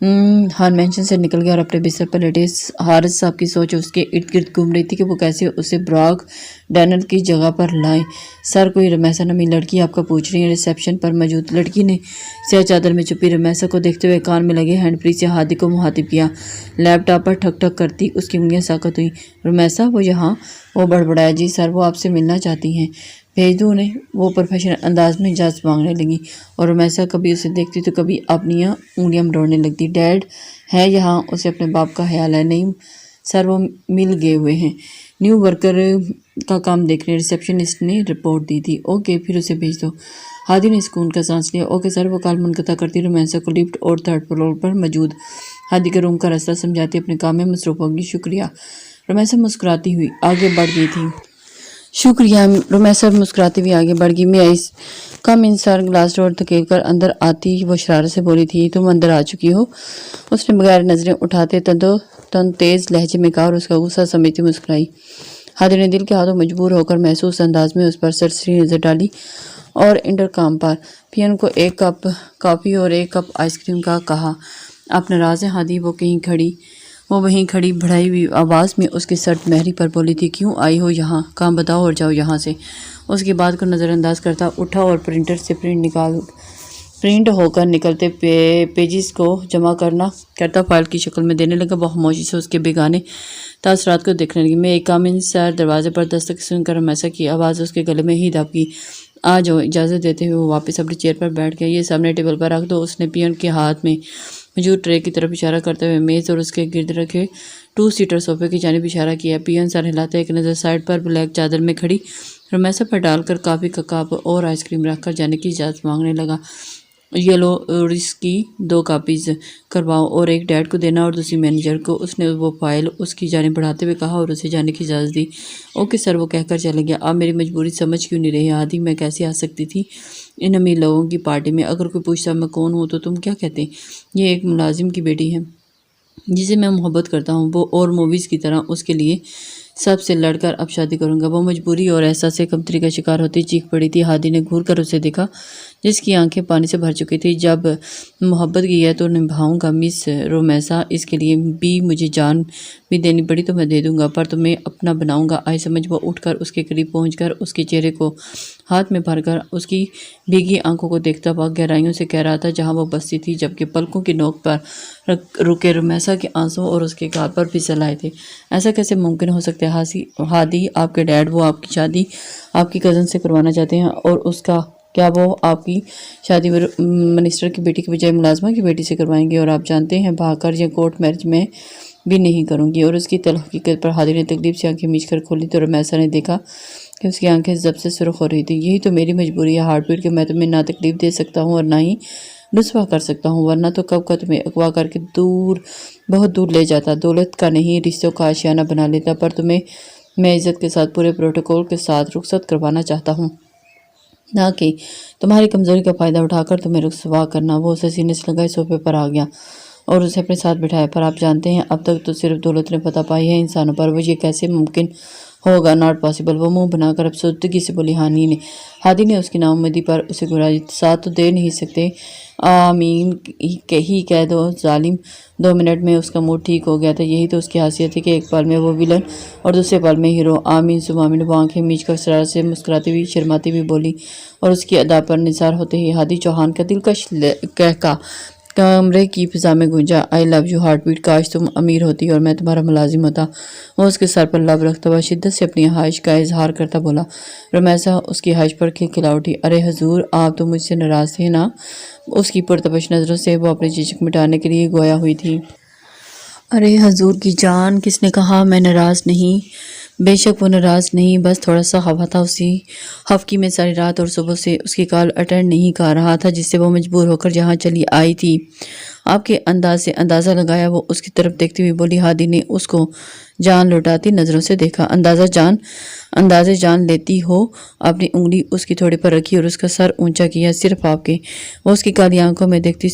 ہان مینشن سے نکل گیا اور اپنے بستر پر لیٹے۔ حارث صاحب کی سوچ اس کے ارد گرد گھوم رہی تھی کہ وہ کیسے اسے براک ڈینل کی جگہ پر لائیں۔ سر، کوئی رمیسا نامی لڑکی آپ کا پوچھ رہی ہے؟ ریسیپشن پر موجود لڑکی نے سیاہ چادر میں چھپی رمیسا کو دیکھتے ہوئے کان میں لگے ہینڈ فری سے ہادی کو مخاطب کیا۔ لیپ ٹاپ پر ٹھک ٹھک کرتی اس کی انگلیاں ساکت ہوئیں۔ رمیسا، وہ یہاں؟ وہ بڑبڑایا۔ جی سر، وہ آپ سے ملنا چاہتی ہیں۔ بھیج دوں انہیں؟ وہ پروفیشنل انداز میں اجازت مانگنے لگی اور رمیسا کبھی اسے دیکھتی تو کبھی اپنی انگلیاں مروڑنے لگتی۔ ڈیڈ ہے یہاں؟ اسے اپنے باپ کا خیال ہے۔ نہیں سر، وہ مل گئے ہوئے ہیں، نیو ورکر کا کام دیکھ رہے ہیں، ریسیپشنسٹ نے رپورٹ دی تھی۔ اوکے، پھر اسے بھیج دو۔ ہادی نے سکون کا سانس لیا۔ Okay sir. وہ کال منقطع کرتی رمیسا کو لفٹ اور 3rd فلور پر موجود ہادی کے روم کا راستہ سمجھاتی اپنے کام میں مصروف ہوگی۔ شکریہ۔ رمیسا مسکراتی ہوئی آگے بڑھ گئی تھی۔ شکریہ۔ رمیسا مسکراتی ہوئی آگے بڑھ گئی۔ میں آئیس کم ان سر، گلاس ڈور دھکیل کر اندر آتی وہ شرارت سے بولی تھی۔ تم اندر آ چکی ہو؟ اس نے بغیر نظریں اٹھاتے تن تیز لہجے میں کہا اور اس کا غصہ سمیٹتی مسکرائی۔ ہادی نے دل کے ہاتھوں مجبور ہو کر محسوس انداز میں اس پر سرسری نظر ڈالی اور انٹرکام پر پیون کو 1 کپ کافی اور 1 کپ آئس کریم کا کہا۔ آپ ناراض ہیں ہادی؟ وہ وہیں کھڑی بڑھائی ہوئی آواز میں اس کے سرد مہری پر بولی تھی۔ کیوں آئی ہو یہاں؟ کام بتاؤ اور جاؤ یہاں سے۔ اس کی بات کو نظر انداز کرتا اٹھا اور پرنٹر سے پرنٹ ہو کر نکلتے پیجز کو جمع کرتا فائل کی شکل میں دینے لگا۔ وہ خاموشی سے اس کے بیگانے تاثرات کو دیکھنے لگی۔ میں ایک کام ان سر، دروازے پر دستک سن کر رمیسا کی آواز اس کے گلے میں ہی دب گئی۔ آ جاؤ۔ اجازت دیتے ہوئے وہ واپس اپنی چیئر پر بیٹھ گیا۔ یہ سامنے ٹیبل پر رکھ دو۔ اس نے پیون کے ہاتھ میں موجود ٹرے کی طرف اشارہ کرتے ہوئے میز اور اس کے گرد رکھے 2 سیٹر صوفے کی جانب اشارہ کیا۔ پیون سر ہلاتا ایک نظر سائڈ پر بلیک چادر میں کھڑی رمیسا پر ڈال کر کافی کا کپ اور آئس کریم رکھ کر جانے کی اجازت مانگنے لگا۔ یلو رس کی 2 کاپیز کرواؤ اور ایک ڈیڈ کو دینا اور دوسری مینیجر کو۔ اس نے وہ فائل اس کی جانب بڑھاتے ہوئے کہا اور اسے جانے کی اجازت دی۔ اوکے سر، وہ کہہ کر چلے گیا۔ آپ میری مجبوری سمجھ کیوں نہیں رہے ہادی؟ میں کیسے آ سکتی تھی ان امیر لوگوں کی پارٹی میں؟ اگر کوئی پوچھتا میں کون ہوں تو تم کیا کہتے؟ یہ ایک ملازم کی بیٹی ہے جسے میں محبت کرتا ہوں، وہ اور موویز کی طرح اس کے لیے سب سے لڑ کر اب شادی کروں گا۔ وہ مجبوری اور احساس کمتری کا شکار ہوتی چیخ پڑی تھی۔ ہادی نے گھور کر اسے دیکھا جس کی آنکھیں پانی سے بھر چکی تھی۔ جب محبت کی ہے تو نبھاؤں گا مس رمیسا، اس کے لیے بھی مجھے جان بھی دینی پڑی تو میں دے دوں گا، پر تمہیں اپنا بناؤں گا۔ آئی سمجھ وہ اٹھ کر اس کے قریب پہنچ کر اس کے چہرے کو ہاتھ میں بھر کر اس کی بھیگی آنکھوں کو دیکھتا ہوا گہرائیوں سے کہہ رہا تھا جہاں وہ بستی تھی، جبکہ پلکوں کی نوک پر رکے رمیسا کے آنسو اور اس کے گال پر پھسل آئے تھے۔ ایسا کیسے ممکن ہو سکتا ہے ہادی؟ آپ کے ڈیڈ وہ آپ کی شادی آپ کی کزن سے کروانا چاہتے ہیں اور اس کا کیا وہ آپ کی شادی منسٹر کی بیٹی کے بجائے ملازمہ کی بیٹی سے کروائیں گے؟ اور آپ جانتے ہیں بھاگ کر یا کورٹ میرج میں بھی نہیں کروں گی۔ اور اس کی تلخ حقیقت پر ہادی نے تکلیف سے آنکھیں میچ کر کھولی تو رمیسا نے دیکھا کہ اس کی آنکھیں ضب سے سرخ ہو رہی تھی۔ یہی تو میری مجبوری ہے ہارٹ بیٹ کہ میں تمہیں نہ تکلیف دے سکتا ہوں اور نہ ہی رسوا کر سکتا ہوں، ورنہ تو کب کا تمہیں اغوا کر کے بہت دور لے جاتا، دولت کا نہیں رشتوں کا آشیانہ بنا لیتا، پر تمہیں میں عزت کے ساتھ پورے پروٹوکول کے ساتھ رخصت کروانا چاہتا ہوں، نہ کہ تمہاری کمزوری کا فائدہ اٹھا کر تمہیں رسوا کرنا۔ وہ اسے سینے سے لگائے صوفے پر آ گیا اور اسے اپنے ساتھ بٹھایا۔ پر آپ جانتے ہیں اب تک تو صرف دولت نے فتح پائی ہے انسانوں پر، وہ یہ کیسے ممکن ہوگا؟ Not possible. وہ منہ بنا کر افسردگی سے بولی۔ ہادی نے اس کی ناامیدی پر اسے گھرایا۔ ساتھ تو دے نہیں سکتے؟ آمین ہی کہہ دو ظالم۔ 2 منٹ میں اس کا موڈ ٹھیک ہو گیا تھا۔ یہی تو اس کی خاصیت تھی کہ ایک پل میں وہ ویلن اور دوسرے پل میں ہیرو۔ آمین ثم آمین۔ وہ آنکھیں میچ کر شرارت سے مسکراتی ہوئی شرماتی ہوئی بولی اور اس کی ادا پر نثار ہوتے ہی ہادی چوہان کا دلکش قہقہ کمرے کی فضا میں گونجا۔ آئی لو یو ہارٹ بیٹ، کاش تم امیر ہوتی اور میں تمہارا ملازم ہوتا۔ وہ اس کے سر پر لب رکھتا ہوا شدت سے اپنی خواہش کا اظہار کرتا بولا۔ رمیسا اس کی خواہش پر کھلکھلا اٹھی۔ ارے حضور، آپ تو مجھ سے ناراض تھے نا؟ اس کی پرتپش نظروں سے وہ اپنی جھجک مٹانے کے لیے گویا ہوئی تھی۔ ارے حضور کی جان، کس نے کہا میں ناراض نہیں؟ بے شک وہ ناراض نہیں، بس تھوڑا سا خفا تھا۔ اسی خفگی میں ساری رات اور صبح سے اس کی کال اٹینڈ نہیں کر رہا تھا جس سے وہ مجبور ہو کر یہاں چلی آئی تھی۔ آپ کے انداز سے اندازہ لگایا۔ وہ اس کی طرف دیکھتی ہوئی بولی۔ ہادی نے اس کو جان لوٹاتی نظروں سے دیکھا۔ اندازہ جان؟ اندازے جان لیتی ہو۔ اپنی انگلی اس کی تھوڑے پر رکھی اور اس کا سر اونچا کیا، صرف آپ کے۔ وہ اس کی کالی آنکھوں میں دیکھتی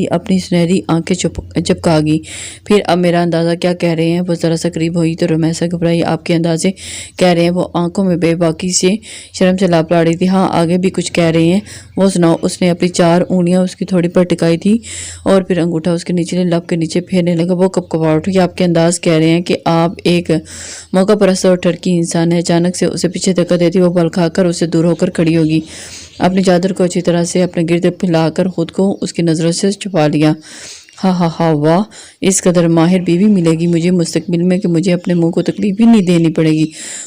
اپنی سنہری آنکھیں چپکا گئی۔ پھر اب میرا اندازہ کیا کہہ رہے ہیں؟ وہ ذرا سا قریب ہوئی تو رمیسا گھبرائی۔ آپ کے اندازے کہہ رہے ہیں؟ وہ آنکھوں میں بے باکی سے شرم سے لاپ لا رہی تھی۔ ہاں، آگے بھی کچھ کہہ رہے ہیں؟ وہ سناؤ۔ اس نے اپنی 4 انگلیاں اس کی تھوڑی پر ٹکائی تھی اور پھر انگوٹھا اس کے نچلے لب کے نیچے پھیرنے لگا۔ وہ کپکپا اٹھی۔ آپ کے انداز کہہ رہے ہیں کہ آپ ایک موقع پرست اور ٹرکی انسان ہے۔ اچانک سے اسے پیچھے دھکا دیتی وہ بل کھا کر اس سے دور ہو کر کھڑی ہوگی۔ اپنی چادر کو اچھی طرح سے اپنے گرد پھیلا کر خود کو اس کی نظروں سے چھپا لیا۔ ہاں ہاں ہاں، واہ، اس قدر ماہر بیوی ملے گی مجھے مستقبل میں کہ مجھے اپنے منہ کو تکلیف ہی نہیں دینی پڑے گی۔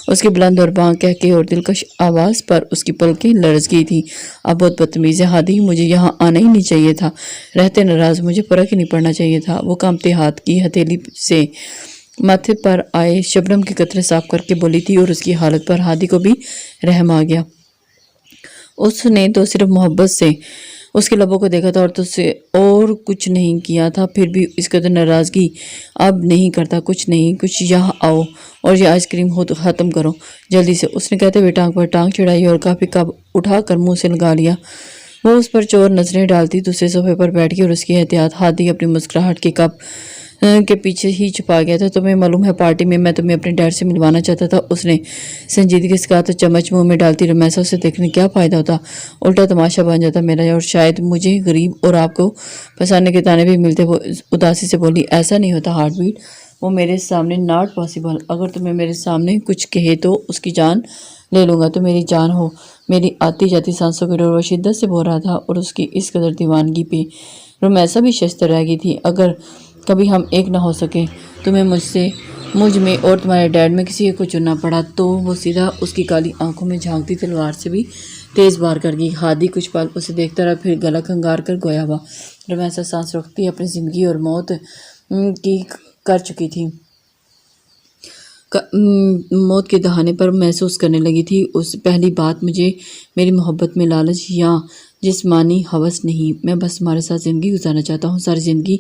اس کی بلند اور بانگ کہکے اور دلکش آواز پر اس کی پلکیں لرز گئی تھی۔ اب بہت بدتمیز ہے ہادی، مجھے یہاں آنا ہی نہیں چاہیے تھا۔ رہتے ناراض، مجھے فرق ہی نہیں پڑنا چاہیے تھا۔ وہ کانپتے ہاتھ کی ہتھیلی سے ماتھے پر آئے شبنم کے قطرے صاف کر کے بولی تھی اور اس کی حالت پر ہادی کو بھی رحم آ گیا۔ اس نے تو صرف محبت سے اس کے لبوں کو دیکھا تھا اور تو سے اور کچھ نہیں کیا تھا، پھر بھی اس قدر ناراضگی۔ اب نہیں کرتا، کچھ نہیں، کچھ یہاں آؤ اور یہ آئس کریم ختم کرو جلدی سے، اس نے کہتے ہوئے ٹانگ پر ٹانگ چڑھائی اور کافی کب اٹھا کر منہ سے لگا لیا۔ وہ اس پر چور نظریں ڈالتی دوسرے صوفے پر بیٹھ گئی اور اس کی احتیاط ہادی اپنی مسکراہٹ کے کپ کے پیچھے ہی چھپا گیا تھا۔ تمہیں معلوم ہے پارٹی میں تمہیں اپنے ڈیڈ سے ملوانا چاہتا تھا، اس نے سنجیدگی سے کہا۔ تو چمچ منہ میں ڈالتی رمیسا اسے دیکھنے کیا فائدہ ہوتا، الٹا تماشا بن جاتا میرا، اور شاید مجھے غریب اور آپ کو پھنسانے کے تانے بھی ملتے۔ وہ اداسی سے بولی، ایسا نہیں ہوتا ہارٹ بیٹ، وہ میرے سامنے ناٹ پاسبل۔ اگر تمہیں میرے سامنے کچھ کہے تو اس کی جان لے لوں گا، تو میری جان ہو۔ میری آتی جاتی سانسوں کے ڈور وہ شدت سے بول رہا تھا اور اس کی اس قدر دیوانگی پہ رمیسا بھی ششدر رہ گئی تھی۔ اگر کبھی ہم ایک نہ ہو سکے، تمہیں مجھ میں اور تمہارے ڈیڈ میں کسی ایک کو چننا پڑا، تو وہ سیدھا اس کی کالی آنکھوں میں جھانکتی تلوار سے بھی تیز بار کر گئی۔ ہادی کچھ پل اسے دیکھتا رہا، پھر گلا کھنگار کر گویا ہوا۔ رمیسا سانس روکتی اپنی زندگی اور موت کی کر چکی تھی، موت کے دہانے پر محسوس کرنے لگی تھی۔ اس پہلی بات، مجھے میری محبت میں لالچ یا جسمانی ہوس نہیں، میں بس تمہارے ساتھ زندگی گزارنا چاہتا ہوں۔ ساری زندگی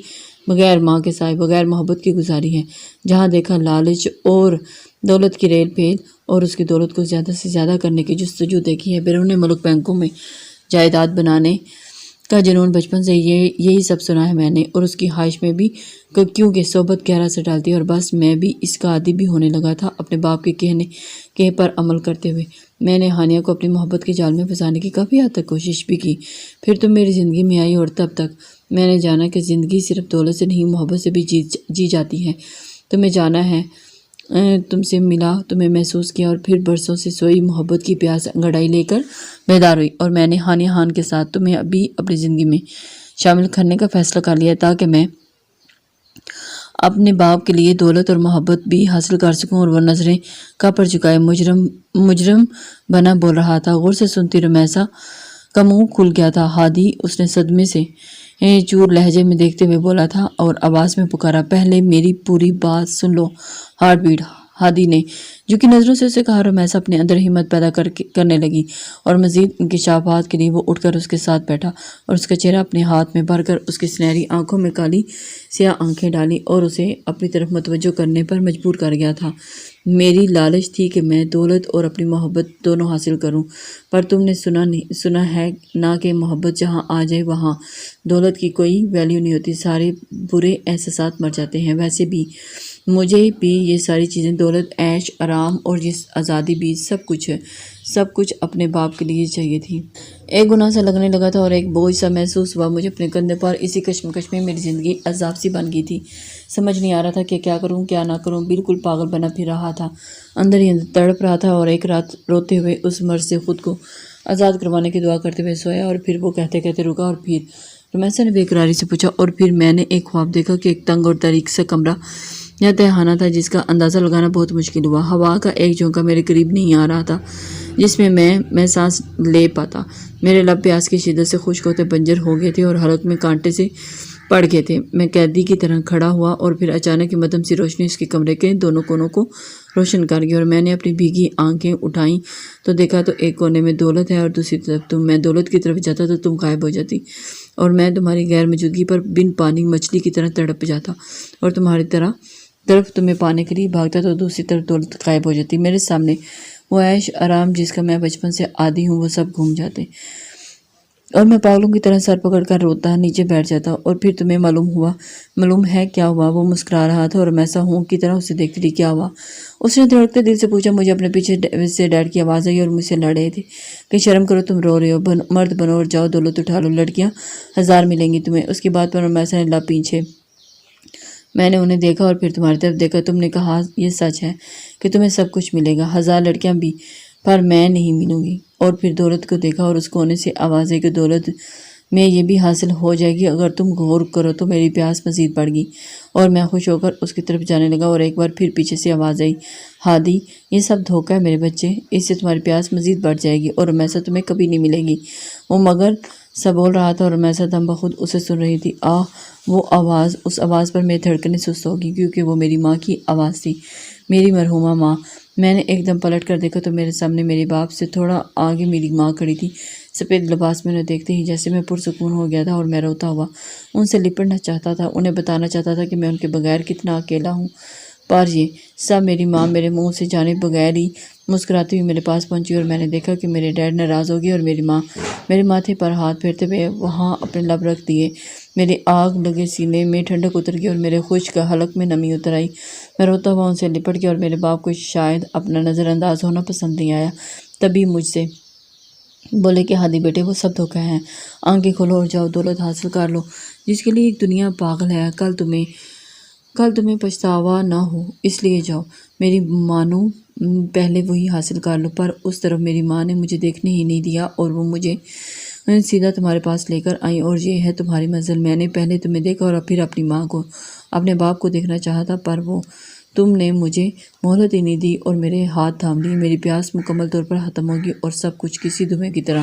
بغیر ماں کے سائے، بغیر محبت کی گزاری ہے۔ جہاں دیکھا لالچ اور دولت کی ریل پھیل اور اس کی دولت کو زیادہ سے زیادہ کرنے کی جستجو دیکھی ہے۔ بیرون ملک بینکوں میں جائیداد بنانے کا جنون بچپن سے یہی سب سنا ہے میں نے، اور اس کی خواہش میں بھی، کیونکہ صحبت گہرا سے ڈالتی ہے، اور بس میں بھی اس کا عادی بھی ہونے لگا تھا اپنے باپ کے کہے پر عمل کرتے ہوئے۔ میں نے ہانیہ کو اپنی محبت کے جال میں پھنسانے کی کافی حد تک کوشش بھی کی۔ پھر تم میری زندگی میں آئی اور تب تک میں نے جانا کہ زندگی صرف دولت سے نہیں، محبت سے بھی جی جاتی ہے۔ تمہیں جانا ہے، تم سے ملا، تمہیں محسوس کیا، اور پھر برسوں سے سوئی محبت کی پیاس انگڑائی لے کر بیدار ہوئی، اور میں نے ہانیہ خان کے ساتھ تمہیں ابھی اپنی زندگی میں شامل کرنے کا فیصلہ کر لیا، تاکہ میں اپنے باپ کے لیے دولت اور محبت بھی حاصل کر سکوں۔ اور وہ نظریں کہاں پر جھکائے مجرم بنا بول رہا تھا۔ غور سے سنتی رمیسا کا منہ کھل گیا تھا۔ ہادی، اس نے صدمے سے چور لہجے میں دیکھتے ہوئے بولا تھا اور آواز میں پکارا، پہلے میری پوری بات سن لو ہارٹ بیٹ۔ ہادی نے جھکی نظروں سے اسے کہا۔ رمیسا اپنے اندر ہمت پیدا کرنے لگی اور مزید انکشافات کے لیے وہ اٹھ کر اس کے ساتھ بیٹھا اور اس کا چہرہ اپنے ہاتھ میں بھر کر اس کی سنہری آنکھوں میں کالی سیاہ آنکھیں ڈالی اور اسے اپنی طرف متوجہ کرنے پر مجبور کر گیا تھا۔ میری لالچ تھی کہ میں دولت اور اپنی محبت دونوں حاصل کروں، پر تم نے سنا ہے نا کہ محبت جہاں آ جائے وہاں دولت کی کوئی ویلیو نہیں ہوتی، سارے برے احساسات مر جاتے ہیں۔ ویسے بھی مجھے بھی یہ ساری چیزیں، دولت، عیش آرام اور یہ آزادی بھی، سب کچھ اپنے باپ کے لیے چاہیے تھی۔ ایک گناہ سا لگنے لگا تھا اور ایک بوجھ سا محسوس ہوا مجھے اپنے کندھے پر۔ اسی کشمکش میں میری زندگی عذاب سی بن گئی تھی۔ سمجھ نہیں آ رہا تھا کہ کیا کروں کیا نہ کروں، بالکل پاگل بنا پھر رہا تھا، اندر ہی اندر تڑپ رہا تھا، اور ایک رات روتے ہوئے اس مرض سے خود کو آزاد کروانے کی دعا کرتے ہوئے سویا، اور پھر وہ کہتے کہتے رکا، اور پھر رمیسا نے بے قراری سے پوچھا، اور پھر میں نے ایک خواب دیکھا کہ ایک تنگ اور تاریک سا کمرہ یا تہخانہ تھا جس کا اندازہ لگانا بہت مشکل ہوا۔ ہوا کا ایک جھونکا میرے قریب نہیں آ رہا تھا جس میں میں سانس لے پاتا۔ میرے لب پیاس کی شدت سے خشک ہوتے بنجر ہو گئے تھے اور حلق میں کانٹے سے پڑ گئے تھے۔ میں قیدی کی طرح کھڑا ہوا اور پھر اچانک مدھم سی روشنی اس کے کمرے کے دونوں کونوں کو روشن کر گئی، اور میں نے اپنی بھیگی آنکھیں اٹھائیں تو دیکھا تو ایک کونے میں دولت ہے اور دوسری طرف تم۔ میں دولت کی طرف جاتا تو تم غائب ہو جاتی، اور میں تمہاری غیر موجودگی پر بن پانی مچھلی کی طرح تڑپ جاتا، اور تمہاری طرف تمہیں پانے کے لیے بھاگتا تو دوسری طرف دولت غائب ہو جاتی۔ میرے سامنے وہ عیش آرام جس کا میں بچپن سے عادی ہوں وہ سب گھوم جاتے اور میں پاگلوں کی طرح سر پکڑ کر روتا نیچے بیٹھ جاتا۔ اور پھر تمہیں معلوم ہے کیا ہوا؟ وہ مسکرا رہا تھا اور میں ایسا ہوں کی طرح اسے دیکھتی رہی۔ کیا ہوا؟ اس نے دھڑکتے دل سے پوچھا۔ مجھے اپنے پیچھے سے ڈیڈ کی آواز آئی اور مجھ سے لڑ رہے تھے کہ شرم کرو، تم رو رہے ہو، مرد بنو اور جاؤ دولت اٹھا لو، لڑکیاں 1000 ملیں گی تمہیں۔ اس کی بات پر میں نے لب پیچھے میں نے انہیں دیکھا اور پھر تمہاری طرف دیکھا۔ تم نے کہا یہ سچ ہے کہ تمہیں سب کچھ ملے گا، 1000 لڑکیاں بھی، پر میں نہیں ملوں گی۔ اور پھر دولت کو دیکھا اور اس کونے سے آواز آئی کہ دولت میں یہ بھی حاصل ہو جائے گی اگر تم غور کرو تو۔ میری پیاس مزید بڑھ گئی اور میں خوش ہو کر اس کی طرف جانے لگا اور ایک بار پھر پیچھے سے آواز آئی، ہادی یہ سب دھوکہ ہے میرے بچے، اس سے تمہاری پیاس مزید بڑھ جائے گی اور رمیسا تمہیں کبھی نہیں ملے گی۔ وہ مگر سا بول رہا تھا اور رمیسا دم بخود اسے سن رہی تھی۔ وہ آواز، اس آواز پر میری دھڑکنیں سست ہو گئی کیونکہ وہ میری ماں کی آواز تھی، میری مرحومہ ماں۔ میں نے ایک دم پلٹ کر دیکھا تو میرے سامنے میرے باپ سے تھوڑا آگے میری ماں کھڑی تھی، سفید لباس میں انہیں دیکھتے ہی جیسے میں پرسکون ہو گیا تھا اور میں روتا ہوا ان سے لپٹنا چاہتا تھا، انہیں بتانا چاہتا تھا کہ میں ان کے بغیر کتنا اکیلا ہوں۔ پر یہ سب میری ماں میرے منہ سے جانے بغیر ہی مسکراتی ہوئی میرے پاس پہنچی اور میں نے دیکھا کہ میرے ڈیڈ ناراض ہو گئے اور میری ماں میرے ماتھے پر ہاتھ پھیرتے ہوئے وہاں اپنے لب رکھ دیے۔ میرے آگ لگے سینے میں ٹھنڈک اتر گئی اور میرے خشک حلق میں نمی اتر آئی۔ میں روتا ہوا ان سے لپٹ گیا اور میرے باپ کو شاید اپنا نظر انداز ہونا پسند نہیں آیا، تبھی مجھ سے بولے کہ ہادی بیٹے وہ سب دھوکہ ہیں، آنکھیں کھولو اور جاؤ دولت حاصل کر لو جس کے لیے ایک دنیا پاگل ہے، کل تمہیں پچھتاوا نہ ہو، اس لیے جاؤ میری مانو پہلے وہی حاصل کر لو۔ پر اس طرف میری ماں نے مجھے دیکھنے ہی نہیں دیا اور وہ مجھے سیدھا تمہارے پاس لے کر آئیں اور یہ ہے تمہاری منزل۔ میں نے پہلے تمہیں دیکھا اور پھر اپنی ماں کو، اپنے باپ کو دیکھنا چاہا تھا، پر وہ تم نے مجھے مہلت ہی نہیں دی اور میرے ہاتھ تھام لیے۔ میری پیاس مکمل طور پر ختم ہو گئی اور سب کچھ کسی دھویں کی طرح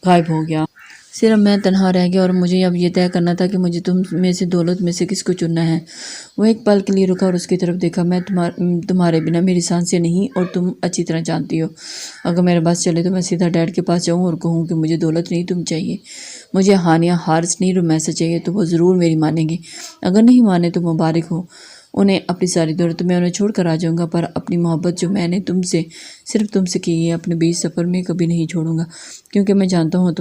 غائب ہو گیا۔ صرف میں تنہا رہ گیا اور مجھے اب یہ طے کرنا تھا کہ مجھے تم میں سے دولت میں سے کس کو چننا ہے۔ وہ ایک پل کے لیے رکا اور اس کی طرف دیکھا۔ میں تمہارے بنا میری سانسیں نہیں اور تم اچھی طرح جانتی ہو، اگر میرے بس چلے تو میں سیدھا ڈیڈ کے پاس جاؤں اور کہوں کہ مجھے دولت نہیں تم چاہیے، مجھے ہانیہ ہارس نہیں رمیسا چاہیے، تو وہ ضرور میری مانیں گے۔ اگر نہیں مانے تو مبارک ہو انہیں اپنی ساری دولت، میں انہیں چھوڑ کر آ جاؤں گا، پر اپنی محبت جو میں نے صرف تم سے کی ہے اپنے بیچ سفر میں کبھی نہیں چھوڑوں گا، کیونکہ میں جانتا ہوں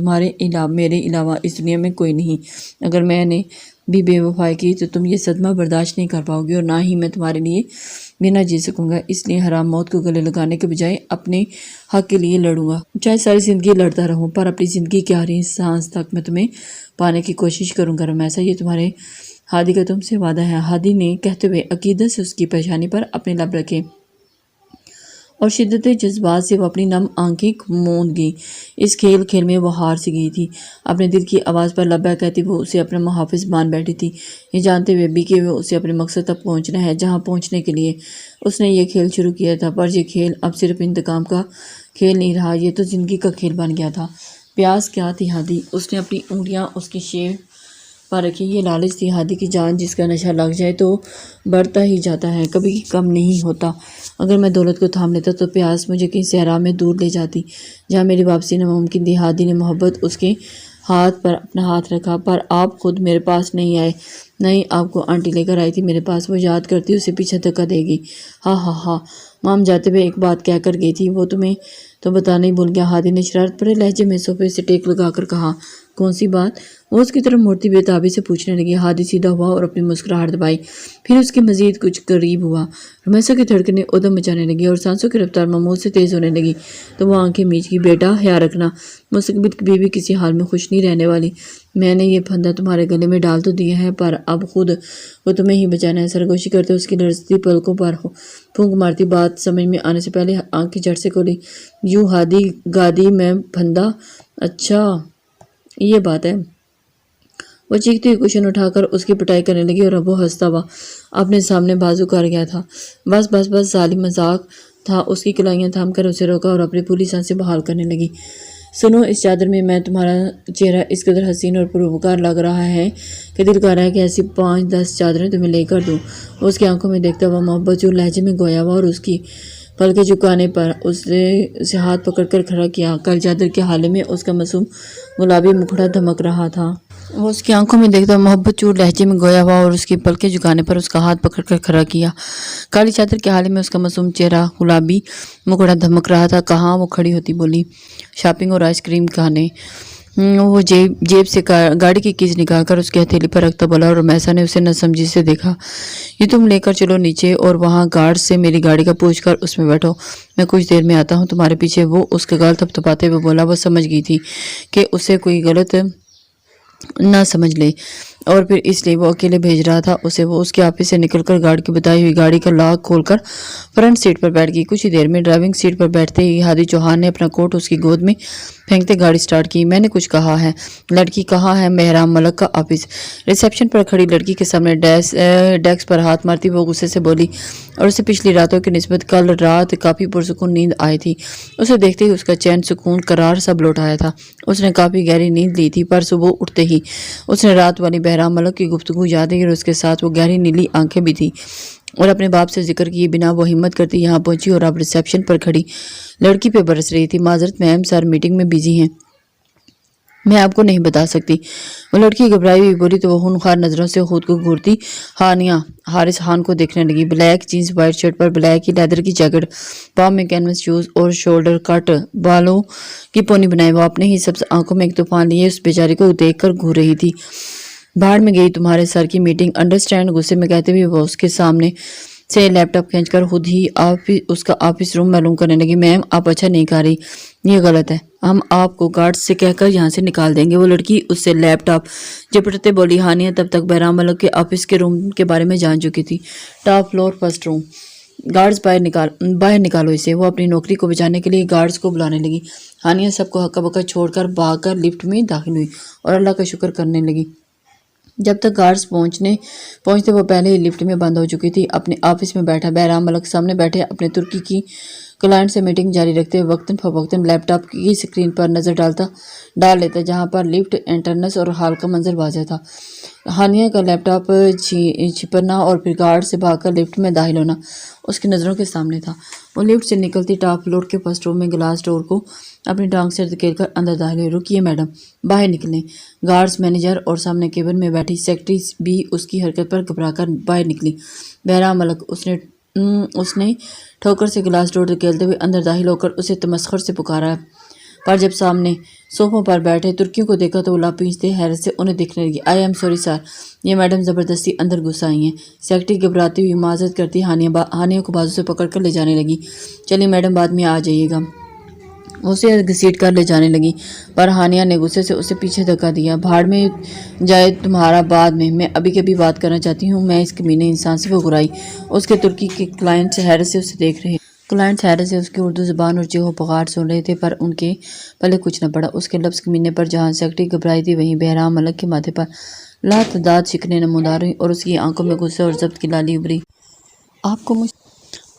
میرے علاوہ اس دنیا میں کوئی نہیں۔ اگر میں نے بھی بے وفائی کی تو تم یہ صدمہ برداشت نہیں کر پاؤ گی اور نہ ہی میں تمہارے لیے بنا جی سکوں گا، اس لیے حرام موت کو گلے لگانے کے بجائے اپنے حق کے لیے لڑوں گا، چاہے ساری زندگی لڑتا رہوں، پر اپنی زندگی کی آخری سانس تک میں تمہیں پانے کی کوشش کروں گا رمیسا، یہ تمہارے ہادی کا تم سے وعدہ ہے۔ ہادی نے کہتے ہوئے عقیدت سے اس کی پیشانی پر اپنے لب رکھے اور شدت جذبات سے وہ اپنی نم آنکھیں موند گئی۔ اس کھیل میں وہ ہار سی گئی تھی، اپنے دل کی آواز پر لبیک کہتی وہ اسے اپنا محافظ مان بیٹھی تھی، یہ جانتے ہوئے بھی کہ وہ اسے اپنے مقصد تک پہنچنا ہے جہاں پہنچنے کے لیے اس نے یہ کھیل شروع کیا تھا۔ پر یہ کھیل اب صرف انتقام کا کھیل نہیں رہا، یہ تو زندگی کا کھیل بن گیا تھا۔ پیاس کیا تھی ہادی؟ اس نے اپنی انگلیاں اس کی شیو پر رکھی۔ یہ لالچ تھی ہادی کی جان جس کا نشہ لگ جائے تو بڑھتا ہی جاتا ہے، کبھی کم نہیں ہوتا۔ اگر میں دولت کو تھام لیتا تو پیاس مجھے کہیں صحرا میں دور لے جاتی جہاں میری واپسی ناممکن تھی۔ ہادی نے محبت اس کے ہاتھ پر اپنا ہاتھ رکھا۔ پر آپ خود میرے پاس نہیں آئے، نہیں آپ کو آنٹی لے کر آئی تھی میرے پاس، وہ یاد کرتی اسے پیچھے دھکا دے گی۔ ہاں ہاں ہاں، مام جاتے ہوئے ایک بات کہہ کر گئی تھی، وہ تمہیں تو بتانا ہی بھول گیا۔ ہادی نے شرارت بھرے لہجے میں صوفے سے ٹیک لگا کر کہا، کون سی بات؟ وہ اس کی طرف مڑتی بے تابی سے پوچھنے لگی۔ ہادی سیدھا ہوا اور اپنی مسکراہٹ دبائی، پھر اس کے مزید کچھ قریب ہوا۔ رمیسا کی دھڑکنیں ادم مچانے لگی اور سانسوں کی رفتار معمول سے تیز ہونے لگی تو وہ آنکھیں میچ گئی۔ بیٹا خیال رکھنا، مستقبل کبھی بھی کسی حال میں خوش نہیں رہنے والی۔ میں نے یہ پھندا تمہارے گلے میں ڈال تو دیا ہے، پر اب خود وہ تمہیں ہی بچانا ہے۔ سرگوشی کرتے اس کی لرزتی پلکوں پر پھونک مارتی بات سمجھ میں آنے سے پہلے آنکھیں جھٹ سے کھولی۔ یوں ہادی گادی میں پھندا؟ اچھا یہ بات ہے۔ وہ چیختی ہوئی کشن اٹھا کر اس کی پٹائی کرنے لگی اور اب وہ ہنستا ہوا اپنے سامنے بازو کر گیا تھا۔ بس بس بس، ظالم مذاق تھا۔ اس کی کلائیاں تھام کر اسے روکا اور اپنی پھولی سانسیں بحال کرنے لگی۔ سنو، اس چادر میں تمہارا چہرہ اس قدر حسین اور پروکار لگ رہا ہے کہ دل کر رہا ہے کہ ایسی 5-10 چادریں تمہیں لے کر دوں۔ اس کی آنکھوں میں دیکھتا ہوا محبت جو لہجے میں گویا ہوا اور اس کی پلکیں جھکانے پر اسے ہاتھ پکڑ کر کھڑا کیا۔ کل چادر کے حالے میں اس کا معصوم گلابی مکھڑا دمک رہا تھا۔ وہ اس کی آنکھوں میں دیکھتا محبت چور لہجے میں گویا ہوا اور اس کی پلکیں جھکانے پر اس کا ہاتھ پکڑ کر کھڑا کیا۔ کالی چادر کے حالے میں اس کا معصوم چہرہ گلابی مکڑا دھمک رہا تھا۔ کہاں وہ کھڑی ہوتی بولی، شاپنگ اور آئس کریم کھانے۔ وہ جیب سے گاڑی کی کیز نکال کر اس کی ہتھیلی پر رکھتا بولا اور میسا نے اسے نہ سمجھی سے دیکھا۔ یہ تم لے کر چلو نیچے اور وہاں گارڈ سے میری گاڑی کا پوچھ کر اس میں بیٹھو، میں کچھ دیر میں آتا ہوں تمہارے پیچھے۔ وہ اس کا گال تھپتھپاتے ہوئے بولا۔ وہ سمجھ گئی تھی کہ اسے کوئی غلط نہ سمجھ لے اور پھر اس لیے وہ اکیلے بھیج رہا تھا اسے۔ وہ اس کے آفس سے نکل کر گارڈ کی بتائی ہوئی گاڑی کا لاک کھول کر فرنٹ سیٹ پر بیٹھ گئی۔ کچھ ہی دیر میں ڈرائیونگ سیٹ پر بیٹھتے ہی ہادی چوہان نے اپنا کوٹ اس کی گود میں پھینکتے گاڑی سٹارٹ کی۔ میں نے کچھ کہا ہے؟ لڑکی کہاں ہے؟ بہرام ملک کا آفس۔ ریسیپشن پر کھڑی لڑکی کے سامنے ڈیسک پر ہاتھ مارتی وہ غصے سے بولی اور اسے پچھلی راتوں کی نسبت کل رات کافی پرسکون نیند آئی تھی۔ اسے دیکھتے ہی اس کا چین سکون قرار سب لوٹ آیا تھا۔ اس نے کافی گہری نیند لی تھی پر صبح اٹھتے ہی اس نے رات والی بہرام ملک کی گفتگو یاد آئی اور اس کے ساتھ وہ گہری نیلی آنکھیں بھی تھی اور اپنے باپ سے ذکر کیے بنا وہ ہمت کرتی یہاں پہنچی اور اب ریسیپشن پر کھڑی لڑکی پہ برس رہی تھی۔ معذرت میم، سر میٹنگ میں بیزی ہیں، میں آپ کو نہیں بتا سکتی۔ وہ لڑکی گھبرائی ہوئی بولی تو وہ ہونخوار نظروں سے خود کو گھورتی ہانیہ حارث خان کو دیکھنے لگی۔ بلیک جینز، وائٹ شرٹ پر بلیک ہی لیدر کی جیکٹ، پاؤں میں کینوس شوز اور شولڈر کٹ بالوں کی پونی بنائے وہ اپنے ہی سبز آنکھوں میں ایک طوفان لیے اس بیچاری کو دیکھ کر گھور رہی تھی۔ بھاڑ میں گئی تمہارے سر کی میٹنگ، انڈرسٹینڈ، غصے میں کہتے ہوئے وہ اس کے سامنے سے لیپ ٹاپ کھینچ کر خود ہی اس کا آفس روم معلوم کرنے لگی۔ میم، آپ اچھا نہیں کر رہی، یہ غلط ہے، ہم آپ کو گارڈ سے کہہ کر یہاں سے نکال دیں گے۔ وہ لڑکی اس سے لیپ ٹاپ جپٹتے بولی۔ ہانیہ تب تک بہرام ملک کے آفس کے روم کے بارے میں جان چکی تھی۔ ٹاپ فلور، فرسٹ روم۔ گارڈز باہر نکالو اسے۔ وہ اپنی نوکری کو بچانے کے لیے گارڈز کو بلانے لگی۔ ہانیہ سب کو ہکا بکا چھوڑ کر بھاگ کر لفٹ میں داخل ہوئی اور اللہ کا شکر کرنے لگی۔ جب تک گارڈز پہنچتے وہ پہلے ہی لفٹ میں بند ہو چکی تھی۔ اپنے آفس میں بیٹھا بہرام ملک سامنے بیٹھے اپنے ترکی کی کلائنٹ سے میٹنگ جاری رکھتے وقتاً فوقتاً لیپ ٹاپ کی اسکرین پر نظر ڈال لیتا جہاں پر لفٹ انٹرنس اور ہال کا منظر واضح تھا۔ ہانیہ کا لیپ ٹاپ چھپنا اور پھر گارڈ سے بھاگ کر لفٹ میں داخل ہونا اس کی نظروں کے سامنے تھا۔ وہ لفٹ سے نکلتی ٹاپ فلور کے فرسٹ روم میں گلاس ڈور کو اپنی ٹانگ سے دھکیل کر اندر داخل ہوئی۔ رکیے میڈم، باہر نکلیں۔ گارڈز، مینیجر اور سامنے کیبن میں بیٹھی سیکرٹری بھی اس کی حرکت پر گھبرا کر باہر نکلی۔ بہرام ملک، اس نے ٹھوکر سے گلاس ڈور دھکیلتے ہوئے اندر داخل ہو کر اسے تمسخر سے پکارا پر جب سامنے صوفوں پر بیٹھے ترکیوں کو دیکھا تو وہ لاپینچتے حیرت سے انہیں دیکھنے لگی۔ آئی ایم سوری سر، یہ میڈم زبردستی اندر گھس آئی ہیں۔ سیکرٹری گھبراتی ہوئی معذرت کرتی ہانیہ کو بازو سے پکڑ کر لے جانے لگی۔ چلیے میڈم، بعد میں آ جائیے گا۔ اسے گھسیٹ کر لے جانے لگی پر ہانیہ نے غصے سے اسے پیچھے دھکا دیا۔ بھاڑ میں جائے تمہارا بعد میں ابھی کبھی بات کرنا چاہتی ہوں۔ میں اس کمینے انسان سے وہ گرائی اس کے ترکی کے کلائنٹ حیرت سے اسے دیکھ رہے کلائنٹ حیرت سے اس کی اردو زبان اور چیخو پکار سن رہے تھے پر ان کے پلے کچھ نہ پڑا۔ اس کے لفظ کمینے پر جہاں سیکرٹری گھبرائی تھی وہیں بہرام ملک کے ماتھے پر لاتعداد شکنیں نمودار ہوئیں اور اس کی آنکھوں میں غصے اور ضبط کی لالی ابھری۔ آپ کو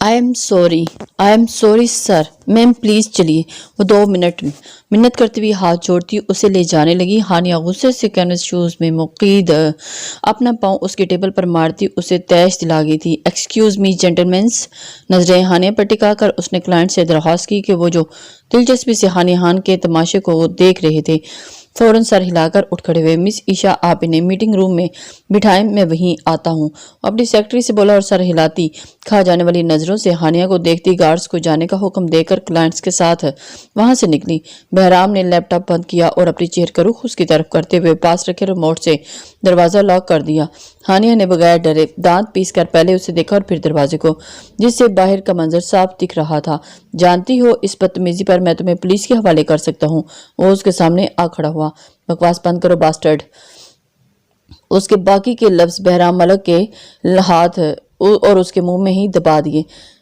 I am sorry sir, ma'am please چلیے۔ وہ 2 منت کرتے ہوئے ہاتھ جوڑتی اسے لے جانے لگی۔ ہانیہ غصے سے کینوس شوز میں مقید اپنا پاؤں اس کے ٹیبل پر مارتی اسے تیش دلا گئی تھی۔ Excuse me gentlemens. نظریں ہانیہ پر ٹکا کر اس نے کلائنٹ سے درخواست کی کہ وہ جو دلچسپی سے ہانیہ خان کے تماشے کو دیکھ رہے تھے فوراً سر ہلا کر اٹھ کھڑے ہوئے۔ مس عشاء، آپ انہیں میٹنگ روم میں بٹھائیں، میں وہیں آتا ہوں، اپنی سیکرٹری سے بولا اور سر ہلاتی کھا جانے والی نظروں سے ہانیہ کو دیکھتی گارڈز کو جانے کا حکم دے کر کلائنٹس کے ساتھ وہاں سے نکلی۔ بہرام نے لیپ ٹاپ بند کیا اور اپنی چیئر کا رخ اس کی طرف کرتے ہوئے پاس رکھے ریموٹ سے دروازہ لاک کر دیا۔ ہانیہ نے بغیر ڈرے دانت پیس کر پہلے اسے دیکھا اور پھر دروازے کو، جس سے باہر کا منظر صاف دکھ رہا تھا۔ جانتی ہو، اس بدتمیزی پر میں تمہیں پولیس کے حوالے کر سکتا ہوں۔ وہ اس کے سامنے آ کھڑا ہوا۔ بکواس بند کرو باسٹرڈ۔ اس کے باقی کے لفظ بہرام ملک کے ہاتھ اور اس کے منہ میں ہی دبا دیے۔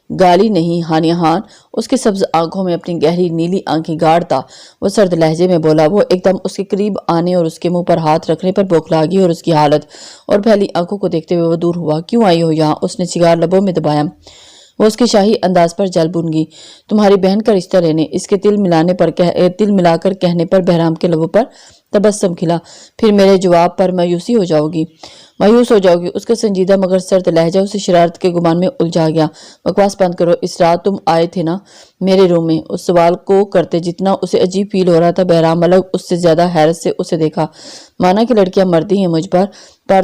گالی نہیں ہانیہ خان، اس کے سبز آنکھوں میں اپنی گہری نیلی آنکھیں گاڑتا وہ سرد لہجے میں بولا۔ وہ ایک دم اس کے قریب آنے اور اس کے منہ پر ہاتھ رکھنے پر بوکھلا گئی اور اس کی حالت اور پھیلی آنکھوں کو دیکھتے ہوئے وہ دور ہوا۔ کیوں آئی ہو یہاں؟ اس نے سگار لبوں میں دبایا۔ وہ اس کے شاہی انداز پر جل بن گئی۔ تمہاری بہن کا رشتہ لینے، اس کے تل ملا کر کہنے پر بہرام کے لبوں پر تبسم کھلا۔ پھر میرے جواب پر مایوس ہو جاؤ گی۔ اس کا سنجیدہ مگر سرد لہجہ اسے شرارت کے گمان میں الجھا گیا۔ بکواس بند کرو، اس رات تم آئے تھے نا میرے روم میں؟ اس سوال کو کرتے جتنا اسے عجیب فیل ہو رہا تھا، بہرام ملک اس سے زیادہ حیرت سے اسے دیکھا۔ مانا کہ لڑکیاں مرتی ہیں مجھ پر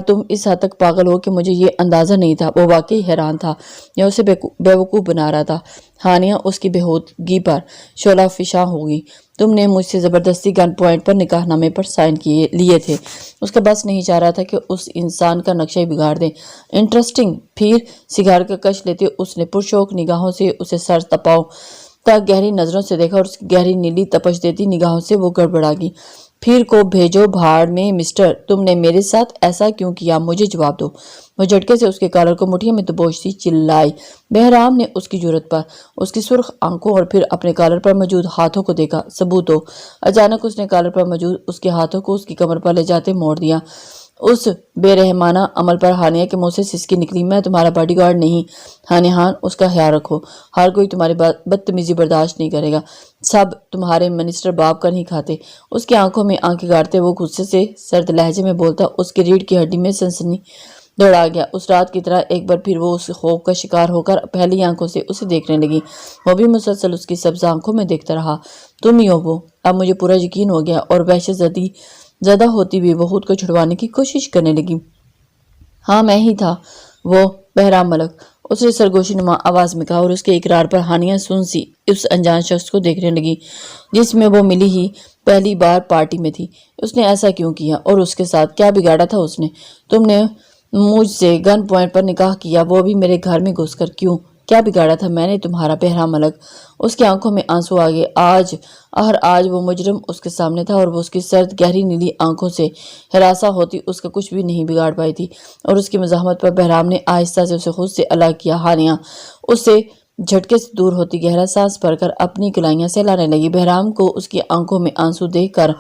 تم اس حد تک پاگل ہو کہ مجھے یہ اندازہ نہیں تھا۔ وہ واقعی حیران تھا یا اسے بیوقوف بنا رہا تھا۔ ہانیہ اس کی بےہودگی پر شعلہ فشاں ہوگی۔ تم نے مجھ سے زبردستی گن پوائنٹ پر نکاح نامے پر سائن لیے تھے۔ اس کا بس نہیں چاہ رہا تھا کہ اس انسان کا نقشہ ہی بگاڑ دے۔ انٹرسٹنگ۔ پھر سگار کا کش لیتے اس نے پرشوق نگاہوں سے اسے سر تپاؤ تک گہری نظروں سے دیکھا اور اس کی گہری نیلی تپش دیتی نگاہوں سے وہ گڑبڑا گئی۔ پھر کو بھیجو بھاڑ میں مسٹر، تم نے میرے ساتھ ایسا کیوں کیا؟ مجھے جواب دو۔ وہ جھٹکے سے اس کے کالر کو مٹھیوں میں دبوچتی چلائی۔ بہرام نے اس کی جرت پر اس کی سرخ آنکھوں اور پھر اپنے کالر پر موجود ہاتھوں کو دیکھا۔ ثبوت دو۔ اچانک اس نے کالر پر موجود اس کے ہاتھوں کو اس کی کمر پر لے جاتے موڑ دیا۔ اس بے رحمانہ عمل پر ہانیہ کے منہ سے سسکی نکلی۔ میں تمہارا باڈی گارڈ نہیں ہانیہ خان، اس کا خیال رکھو۔ ہر کوئی تمہاری بدتمیزی برداشت نہیں کرے گا۔ سب تمہارے منسٹر باپ کا نہیں کھاتے۔ اس کی آنکھوں میں آنکھیں گاڑتے وہ غصے سے سرد لہجے میں بولتا اس کی ریڑھ کی ہڈی میں سنسنی دوڑا گیا۔ اس رات کی طرح ایک بار پھر وہ اس خوف کا شکار ہو کر پھیلی آنکھوں سے اسے دیکھنے لگی۔ وہ بھی مسلسل اس کی سبز آنکھوں میں دیکھتا رہا۔ تم ہی ہو وہ۔ اب مجھے پورا یقین ہو گیا اور وحشت زدہ ہوتی ہوئی وہ خود کو چھڑوانے کی کوشش کرنے لگی۔ ہاں میں ہی تھا وہ بہرام ملک، اس نے سرگوشی نما آواز میں کہا، اور اس کے اقرار پر ہانیہ سن سی اس انجان شخص کو دیکھنے لگی جس میں وہ ملی ہی پہلی بار پارٹی میں تھی۔ اس نے ایسا کیوں کیا اور اس کے ساتھ کیا بگاڑا تھا اس نے؟ تم نے مجھ سے گن پوائنٹ پر نکاح کیا، وہ بھی میرے گھر میں گھس کر۔ کیوں؟ کیا بگاڑا تھا میں نے تمہارا؟ بہرام ملک، اس کی آنکھوں میں آنسو آ گئے۔ آج وہ مجرم اس کے سامنے تھا اور وہ اس کی سرد گہری نیلی آنکھوں سے ہراساں ہوتی اس کا کچھ بھی نہیں بگاڑ پائی تھی۔ اور اس کی مزاحمت پر بہرام نے آہستہ سے اسے خود سے الگ کیا۔ ہانیہ اس سے جھٹکے سے دور ہوتی گہرا سانس بھر کر اپنی کلائیاں سہلانے لگی۔ بہرام کو اس کی آنکھوں میں آنسو دیکھ کر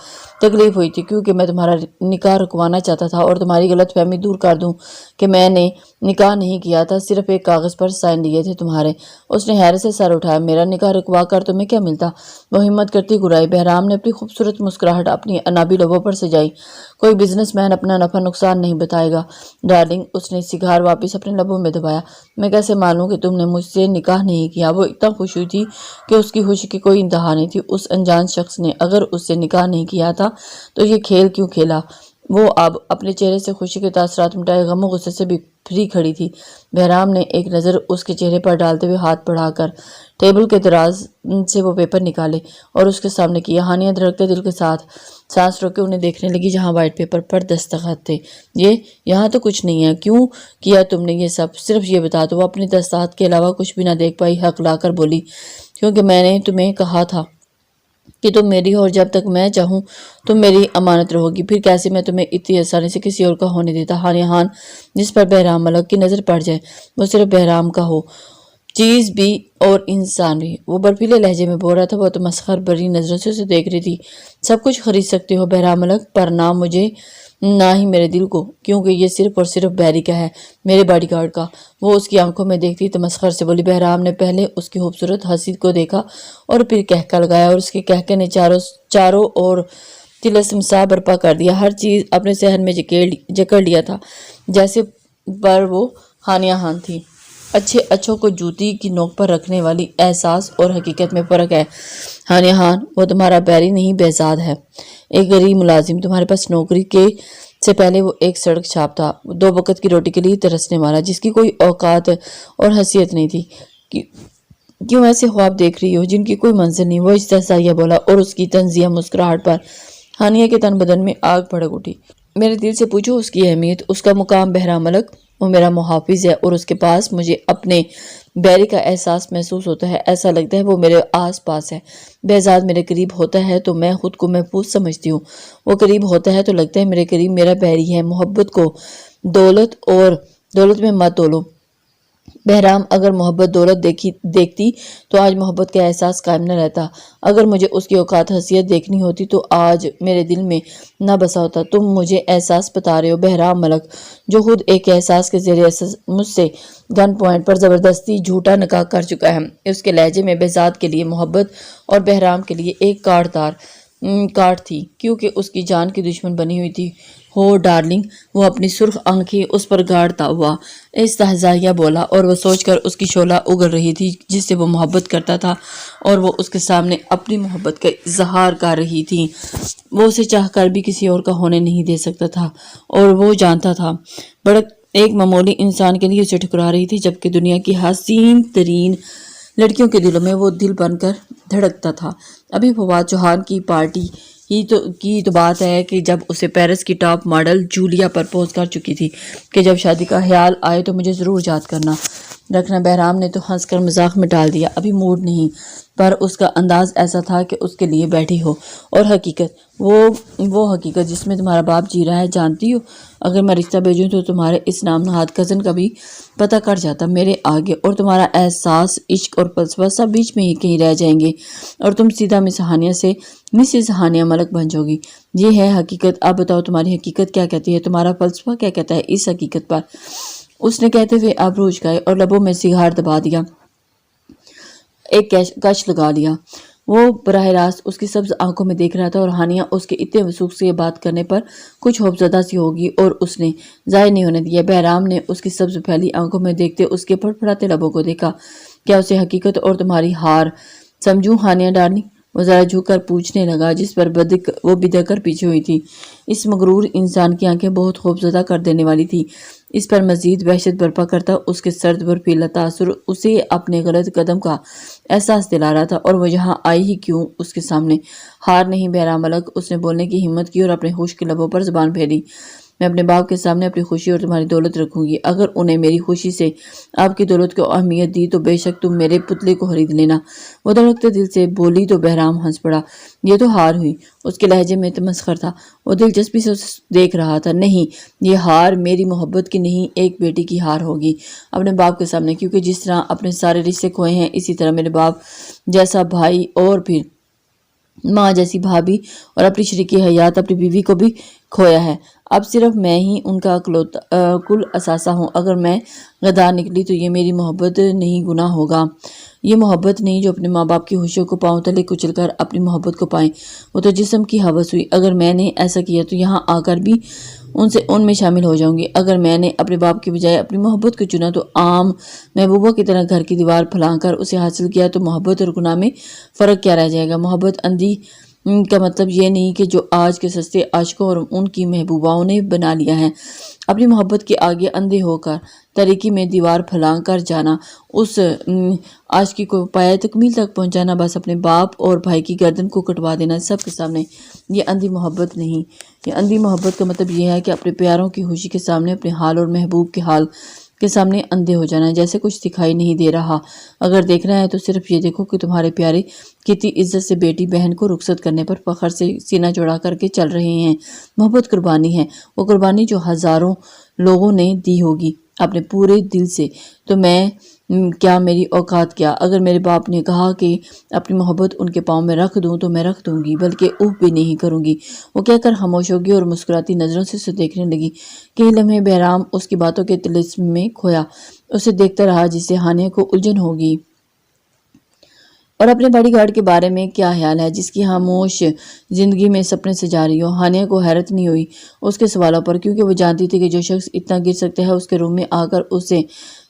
تکلیف ہوئی تھی، کیونکہ میں تمہارا نکاح رکوانا چاہتا تھا اور تمہاری غلط فہمی دور کر دوں کہ میں نے نکاح نہیں کیا تھا، صرف ایک کاغذ پر سائن لیے تھے تمہارے۔ اس نے حیرت سے سر اٹھایا۔ میرا نکاح رکوا کر تمہیں کیا ملتا؟ وہ ہمت کرتی گرائی۔ بہرام نے اپنی خوبصورت مسکراہٹ اپنی انابی لبوں پر سجائی۔ کوئی بزنس مین اپنا نفع نقصان نہیں بتائے گا ڈارلنگ۔ اس نے سگار واپس اپنے لبوں میں دبایا۔ میں کیسے معلوم کہ تم نے مجھ سے نکاح نہیں کیا؟ وہ اتنا خوش ہوئی تھی کہ اس کی خوشی کی کوئی انتہا نہیں تھی۔ اس انجان شخص نے اگر اس سے نکاح نہیں کیا تھا تو یہ کھیل کیوں کھیلا؟ وہ اب اپنے چہرے سے خوشی کے تاثرات مٹائے غم و غصے سے بھری کھڑی تھی۔ بہرام نے ایک نظر اس کے چہرے پر ڈالتے ہوئے ہاتھ بڑھا کر ٹیبل کے دراز سے وہ پیپر نکالے اور اس کے سامنے کیا۔ ہانیہ دھڑکتے دل کے ساتھ سانس روکے انہیں دیکھنے لگی جہاں وائٹ پیپر پر دستخط تھے۔ یہاں تو کچھ نہیں ہے۔ کیوں کیا تم نے یہ سب؟ صرف یہ بتا دو۔ وہ اپنی دستخط کے علاوہ کچھ بھی نہ دیکھ پائی، حق لا کر بولی، کیونکہ میں نے تمہیں کہا تھا کہ تم میری ہو اور جب تک میں چاہوں تم میری امانت رہو گی۔ پھر کیسے میں تمہیں اتنی آسانی سے کسی اور کا ہونے دیتا؟ ہانیہ خان جس پر بہرام ملک کی نظر پڑ جائے وہ صرف بہرام کا ہو، چیز بھی اور انسان بھی۔ وہ برفیلے لہجے میں بول رہا تھا۔ وہ تو مسخر بری نظروں سے اسے دیکھ رہی تھی۔ سب کچھ خرید سکتے ہو بہرام ملک، پر نہ مجھے نہ ہی میرے دل کو، کیونکہ یہ صرف اور صرف بیری کا ہے، میرے باڈی گارڈ کا۔ وہ اس کی آنکھوں میں دیکھتی تمسخر سے بولی۔ بہرام نے پہلے اس کی خوبصورت ہنسی کو دیکھا اور پھر کہکا لگایا، اور اس کے کہکے نے چاروں اور طلسم سا برپا کر دیا۔ ہر چیز اپنے صحن میں جکڑ لیا تھا جیسے پر وہ ہانیہ خان تھی۔ اچھوں کو جوتی کی نوک پر رکھنے والی احساس اور حقیقت میں فرق ہے ہانیہ خان۔ وہ تمہارا بیری نہیں، بہزاد ہے، ایک غریب ملازم۔ تمہارے پاس نوکری کے سے پہلے وہ ایک سڑک چھاپ تھا، 2 وقت کی روٹی کے لیے ترسنے والا، جس کی کوئی اوقات اور حیثیت نہیں تھی۔ کیوں ایسے خواب دیکھ رہی ہو جن کی کوئی منزل نہیں؟ وہ استحصائیہ بولا، اور اس کی طنزیہ مسکراہٹ پر ہانیہ کے تن بدن میں آگ بھڑک اٹھی۔ میرے دل سے پوچھو اس کی اہمیت، اس کا مقام بہرام ملک۔ وہ میرا محافظ ہے اور اس کے پاس مجھے اپنے بیری کا احساس محسوس ہوتا ہے۔ ایسا لگتا ہے وہ میرے آس پاس ہے۔ بہزاد میرے قریب ہوتا ہے تو میں خود کو محفوظ سمجھتی ہوں، وہ قریب ہوتا ہے تو لگتا ہے میرے قریب میرا بیری ہے۔ محبت کو دولت میں مت تولو، بہرام اگر محبت دولت دیکھتی تو آج محبت کا احساس قائم نہ رہتا۔ اگر مجھے اس کی اوقات حیثیت دیکھنی ہوتی تو آج میرے دل میں نہ بسا ہوتا۔ تم مجھے احساس بتا رہے ہو بہرام ملک، جو خود ایک احساس کے ذریعے مجھ سے گن پوائنٹ پر زبردستی جھوٹا نکاح کر چکا ہے۔ اس کے لہجے میں بہزاد کے لیے محبت اور بہرام کے لیے ایک کاٹ تھی، کیونکہ اس کی جان کی دشمن بنی ہوئی تھی۔ ہو ڈارلنگ، وہ اپنی سرخ آنکھیں اس پر گاڑتا ہوا استہزائیہ بولا، اور وہ سوچ کر اس کی شعلہ اگل رہی تھی جس سے وہ محبت کرتا تھا، اور وہ اس کے سامنے اپنی محبت کا اظہار کر رہی تھی۔ وہ اسے چاہ کر بھی کسی اور کا ہونے نہیں دے سکتا تھا، اور وہ جانتا تھا بڑک ایک معمولی انسان کے لیے اسے ٹھکرا رہی تھی، جبکہ دنیا کی حسین ترین لڑکیوں کے دلوں میں وہ دل بن کر دھڑکتا تھا۔ ابھی فواد چوہان کی پارٹی کی تو بات ہے کہ جب اسے پیرس کی ٹاپ ماڈل جولیا پرپوز کر چکی تھی کہ جب شادی کا خیال آئے تو مجھے ضرور یاد رکھنا۔ بہرام نے تو ہنس کر مذاق میں ڈال دیا، ابھی موڈ نہیں، پر اس کا انداز ایسا تھا کہ اس کے لیے بیٹھی ہو۔ اور حقیقت، وہ حقیقت جس میں تمہارا باپ جی رہا ہے، جانتی ہو؟ اگر میں رشتہ بھیجوں تو تمہارے اس نام نہاد کزن کا بھی پتہ کٹ جاتا میرے آگے، اور تمہارا احساس، عشق اور فلسفہ سب بیچ میں ہی کہیں رہ جائیں گے، اور تم سیدھا مس ہانیہ سے مسز ہانیہ ملک بن جاؤ گی۔ یہ ہے حقیقت۔ اب بتاؤ تمہاری حقیقت کیا کہتی ہے، تمہارا فلسفہ کیا کہتا ہے اس حقیقت پر؟ اس نے کہتے ہوئے ابرو اچکائے اور لبوں میں سگار دبا دیا، ایک کش لگا لیا۔ وہ براہ راست اس کی سبز آنکھوں میں دیکھ رہا تھا، اور ہانیہ اس کے اتنے وثوق سے یہ بات کرنے پر کچھ خوفزدہ سی ہوگی، اور اس نے ضائع نہیں ہونے دیا۔ بہرام نے اس کی سبز پھیلی آنکھوں میں دیکھتے اس کے پھڑپھڑاتے لبوں کو دیکھا۔ کیا اسے حقیقت اور تمہاری ہار سمجھوں ہانیہ ڈارلنگ؟ وہ ذرا جھک کر پوچھنے لگا، جس پر وہ بدک کر پیچھے ہوئی تھی۔ اس مغرور انسان کی آنکھیں بہت خوفزدہ کر دینے والی تھی۔ اس پر مزید وحشت برپا کرتا اس کے سرد برفیلا تاثر اسے اپنے غلط قدم کا احساس دلا رہا تھا، اور وہ یہاں آئی ہی کیوں اس کے سامنے؟ ہار نہیں بہرام ملک، اس نے بولنے کی ہمت کی اور اپنے خشک لبوں پر زبان پھیری۔ میں اپنے باپ کے سامنے اپنی خوشی اور تمہاری دولت رکھوں گی۔ اگر انہیں میری خوشی سے آپ کی دولت کو اہمیت دی تو بے شک تم میرے پتلے کو خرید لینا۔ وہ دھڑکتے دل سے بولی تو بہرام ہنس پڑا۔ یہ تو ہار ہوئی۔ اس کے لہجے میں تمسخر تھا۔ وہ دلچسپی سے اسے دیکھ رہا تھا۔ نہیں، یہ ہار میری محبت کی نہیں، ایک بیٹی کی ہار ہوگی اپنے باپ کے سامنے، کیونکہ جس طرح اپنے سارے رشتے کھوئے ہیں، اسی طرح میرے باپ جیسا بھائی اور پھر ماں جیسی بھابھی اور اپنی شریکی حیات اپنی بیوی کو بھی کھویا ہے۔ اب صرف میں ہی ان کا کل اثاثہ ہوں۔ اگر میں غدار نکلی تو یہ میری محبت نہیں، گناہ ہوگا۔ یہ محبت نہیں جو اپنے ماں باپ کی خوشیوں کو پاؤں تلے کچل کر اپنی محبت کو پائیں۔ وہ تو جسم کی ہوس ہوئی۔ اگر میں نے ایسا کیا تو یہاں آ کر بھی ان میں شامل ہو جاؤں گی۔ اگر میں نے اپنے باپ کی بجائے اپنی محبت کو چنا تو عام محبوبہ کی طرح گھر کی دیوار پھلانگ کر اسے حاصل کیا، تو محبت اور گناہ میں فرق کیا رہ جائے گا؟ محبت اندھی کا مطلب یہ نہیں کہ جو آج کے سستے عاشقوں اور ان کی محبوباؤں نے بنا لیا ہے، اپنی محبت کے آگے اندھے ہو کر تاریکی میں دیوار پھلانگ کر جانا، اس عاشقی کو پایہ تکمیل تک پہنچانا، بس اپنے باپ اور بھائی کی گردن کو کٹوا دینا سب کے سامنے۔ یہ اندھی محبت نہیں۔ یہ اندھی محبت کا مطلب یہ ہے کہ اپنے پیاروں کی خوشی کے سامنے، اپنے حال اور محبوب کے حال کے سامنے اندھے ہو جانا، جیسے کچھ دکھائی نہیں دے رہا۔ اگر دیکھنا ہے تو صرف یہ دیکھو کہ تمہارے پیارے کتنی عزت سے بیٹی بہن کو رخصت کرنے پر فخر سے سینہ چوڑا کر کے چل رہے ہیں۔ محبت قربانی ہے، وہ قربانی جو ہزاروں لوگوں نے دی ہوگی اپنے پورے دل سے۔ تو میں کیا، میری اوقات کیا؟ اگر میرے باپ نے کہا کہ اپنی محبت ان کے پاؤں میں رکھ دوں تو میں رکھ دوں گی، بلکہ اوہ بھی نہیں کروں گی۔ وہ کہہ کر خاموش ہوگی اور مسکراتی نظروں سے اسے دیکھنے لگی۔ کئی لمحے بہرام اس کی باتوں کے طلسم میں کھویا اسے دیکھتا رہا، جس سے ہانیہ کو الجھن ہوگی۔ اور اپنے باڈی گارڈ کے بارے میں کیا خیال ہے جس کی خاموش زندگی میں سپنے سجا رہی ہو؟ ہانیہ کو حیرت نہیں ہوئی اس کے سوالوں پر، کیونکہ وہ جانتی تھی کہ جو شخص اتنا گر سکتا ہے اس کے روم میں آ کر اسے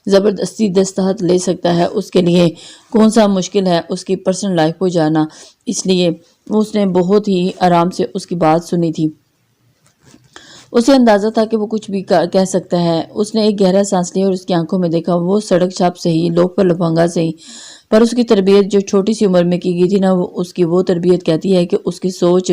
زبردستی دستخط لے سکتا ہے، اس کے لیے کون سا مشکل ہے اس کی پرسنل لائف کو جاننا۔ اس لیے اس نے بہت ہی آرام سے اس کی بات سنی تھی۔ اسے اندازہ تھا کہ وہ کچھ بھی کہہ سکتا ہے۔ اس نے ایک گہرا سانس لیا اور اس کی آنکھوں میں دیکھا۔ وہ سڑک چھاپ سے ہی، لوپ پر لفنگا سے ہی، پر اس کی تربیت جو چھوٹی سی عمر میں کی گئی تھی نا، اس کی وہ تربیت کہتی ہے کہ اس کی سوچ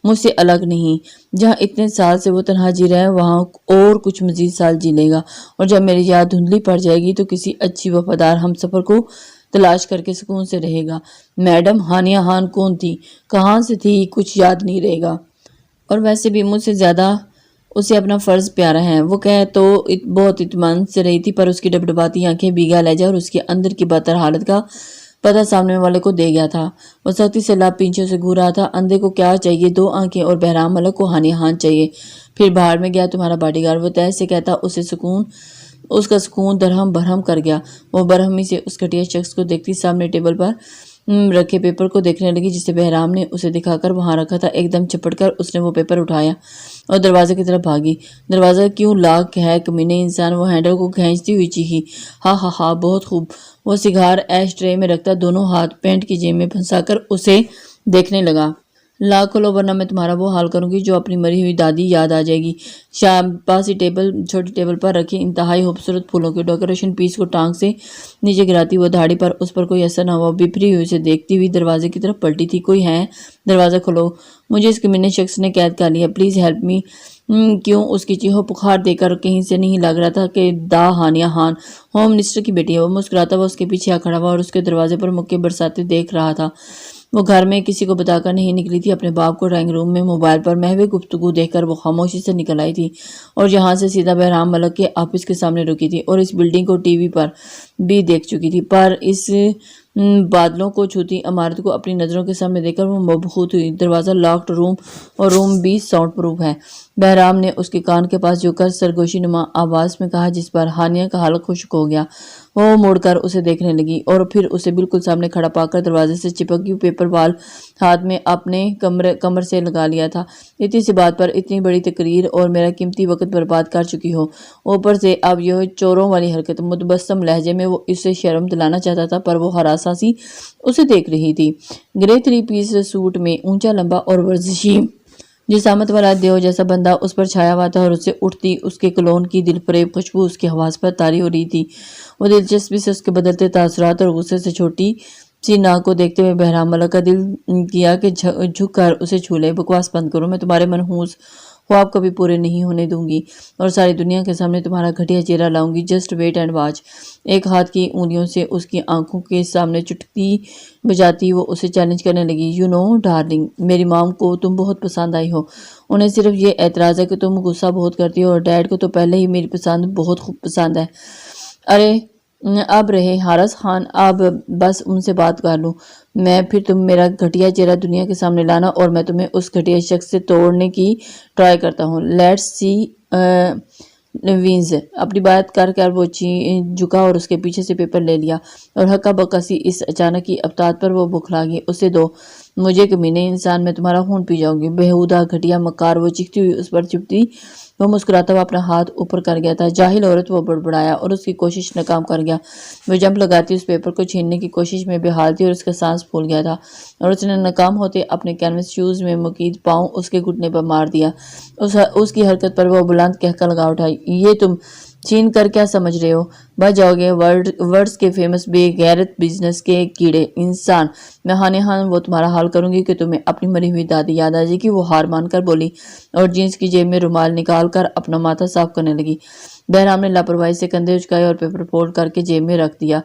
مجھ سے الگ نہیں۔ جہاں اتنے سال سے وہ تنہا جی رہا ہے، وہاں اور کچھ مزید سال جی لے گا، اور جب میری یاد دھندلی پڑ جائے گی تو کسی اچھی وفادار ہم سفر کو تلاش کر کے سکون سے رہے گا۔ میڈم ہانیہ خان کون تھی، کہاں سے تھی، کچھ یاد نہیں رہے گا، اور ویسے بھی مجھ سے زیادہ اسے اپنا فرض پیارا ہے۔ وہ کہہ تو بہت اطمینان سے رہی تھی، پر اس کی ڈبڈباتی آنکھیں، بھیگا لہجہ اور اس کے اندر کی بدتر حالت کا پتہ سامنے والے کو دے گیا تھا۔ وہ سختی سے لب پینچھوں سے گھور رہا تھا۔ اندھے کو کیا چاہیے؟ 2 آنکھیں اور بہرام ملک کو ہانیہ خان چاہیے۔ پھر باہر میں گیا تمہارا باڈی گارڈ، وہ تہس سے کہتا اس کا سکون درہم برہم کر گیا۔ وہ برہمی سے اس گھٹیا شخص کو دیکھتی سامنے ٹیبل پر رکھے پیپر کو دیکھنے لگی جسے بہرام نے اسے دکھا کر وہاں رکھا تھا۔ ایک دم چپٹ کر اس نے وہ پیپر اٹھایا اور دروازے کی طرف بھاگی۔ دروازہ کیوں لاک ہے کمینے انسان؟ وہ ہینڈل کو کھینچتی ہوئی چیخی۔ ہاں بہت خوب۔ وہ سگار ایش ٹرے میں رکھتا 2 ہاتھ پینٹ کی جیب میں پھنسا کر اسے دیکھنے لگا۔ لاک کھولو ورنہ میں تمہارا وہ حال کروں گی جو اپنی مری ہوئی دادی یاد آ جائے گی۔ پاس ہی چھوٹی ٹیبل پر رکھی انتہائی خوبصورت پھولوں کے ڈیکوریشن پیس کو ٹانگ سے نیچے گراتی وہ دھاڑی پر اس پر کوئی اثر نہ ہوا، بپھری ہوئی اسے دیکھتی ہوئی دروازے کی طرف پلٹی تھی۔ کوئی ہے؟ دروازہ کھولو، مجھے اس کمینے شخص نے قید کر لیا، پلیز ہیلپ می۔ کیوں؟ اس کی چیخو پکار دے کر کہیں سے نہیں لگ رہا تھا کہ ہانیہ خان ہوم منسٹر کی بیٹی ہے۔ وہ مسکراتا ہوا اس کے پیچھے آ کھڑا ہوا اور اس کے دروازے پر مکے برساتے دیکھ رہا تھا۔ وہ گھر میں کسی کو بتا کر نہیں نکلی تھی۔ اپنے باپ کو ڈرائنگ روم میں موبائل پر محو گفتگو دیکھ کر وہ خاموشی سے نکل آئی تھی اور یہاں سے سیدھا بہرام ملک کے آفس کے سامنے رکی تھی اور اس بلڈنگ کو ٹی وی پر بھی دیکھ چکی تھی، پر اس بادلوں کو چھوتی عمارت کو اپنی نظروں کے سامنے دیکھ کر وہ مبہوت ہوئی۔ دروازہ لاکڈ اور روم بھی ساؤنڈ پروف ہے، بہرام نے اس کے کان کے پاس جھک کر سرگوشی نما آواز میں کہا، جس پر ہانیہ کا حلق خشک ہو گیا۔ وہ مڑ کر اسے دیکھنے لگی اور پھر اسے بالکل سامنے کھڑا پا کر دروازے سے چپکی ہوئی پیپر وال ہاتھ میں اپنے کمر سے لگا لیا تھا۔ اتنی سی بات پر اتنی بڑی تقریر اور میرا قیمتی وقت برباد کر چکی ہو، اوپر سے اب یہ چوروں والی حرکت۔ متبسم لہجے میں وہ اسے شرم دلانا چاہتا تھا، پر وہ ہراساں سی اسے دیکھ رہی تھی۔ گرے 3 پیس سوٹ میں اونچا لمبا اور ورزشی جسامت والا دیو جیسا بندہ اس پر چھایا ہوا تھا اور اس سے اٹھتی اس کے کلون کی دل فریب خوشبو اس کے حواس پر طاری ہو رہی تھی۔ وہ دلچسپی سے اس کے بدلتے تاثرات اور غصے سے چھوٹی سی ناک کو دیکھتے ہوئے بہرام ملک کا دل کیا کہ جھک کر اسے چھو لے۔ بکواس بند کرو، میں تمہارے منحوس خواب کبھی پورے نہیں ہونے دوں گی اور ساری دنیا کے سامنے تمہارا گھٹیا چہرہ لاؤں گی، جسٹ ویٹ اینڈ واچ۔ ایک ہاتھ کی انگلیوں سے اس کی آنکھوں کے سامنے چٹکی بجاتی وہ اسے چیلنج کرنے لگی۔ یو نو ڈارلنگ، میری مام کو تم بہت پسند آئی ہو۔ انہیں صرف یہ اعتراض ہے کہ تم غصہ بہت کرتی ہو اور ڈیڈ کو تو پہلے ہی میری پسند بہت خوب پسند ہے۔ ارے اب رہے حارث خان، اب بس ان سے بات کر لوں میں، پھر تم میرا گھٹیا چہرہ دنیا کے سامنے لانا اور میں تمہیں اس گھٹیا شخص سے توڑنے کی ٹرائی کرتا ہوں۔ Let's see veins. اپنی بات کر کر وہ جھکا اور اس کے پیچھے سے پیپر لے لیا اور ہکا بکا سی اس اچانک کی ابتات پر وہ بکھلا گئی۔ اسے دو مجھے کمینے انسان، میں تمہارا خون پی جاؤں گی، بےہودہ گھٹیا مکار۔ وہ چیختی ہوئی اس پر چپتی وہ مسکراتا ہوا اپنا ہاتھ اوپر کر گیا تھا۔ جاہل عورت، وہ بڑبڑایا اور اس کی کوشش ناکام کر گیا۔ وہ جمپ لگاتی اس پیپر کو چھیننے کی کوشش میں بحال تھی اور اس کا سانس پھول گیا تھا اور اس نے ناکام ہوتے اپنے کینوس شوز میں مقید پاؤں اس کے گھٹنے پر مار دیا۔ اس کی حرکت پر وہ بلند کہکا لگا اٹھا، یہ تم چھین کر کیا سمجھ رہے ہو؟ بچ جاؤ گے ورڈز کے فیمس بے غیرت بزنس کے کیڑے انسان۔ میں ہانیہ خان وہ تمہارا حال کروں گی کہ تمہیں اپنی مری ہوئی دادی یاد آ جائے گی۔ وہ ہار مان کر بولی اور جینس کی جیب میں رومال نکال کر اپنا ماتھا صاف کرنے لگی۔ بہرام نے لاپرواہی سے کندھے اچکائے اور پیپر فولڈ کر کے جیب میں رکھ دیا۔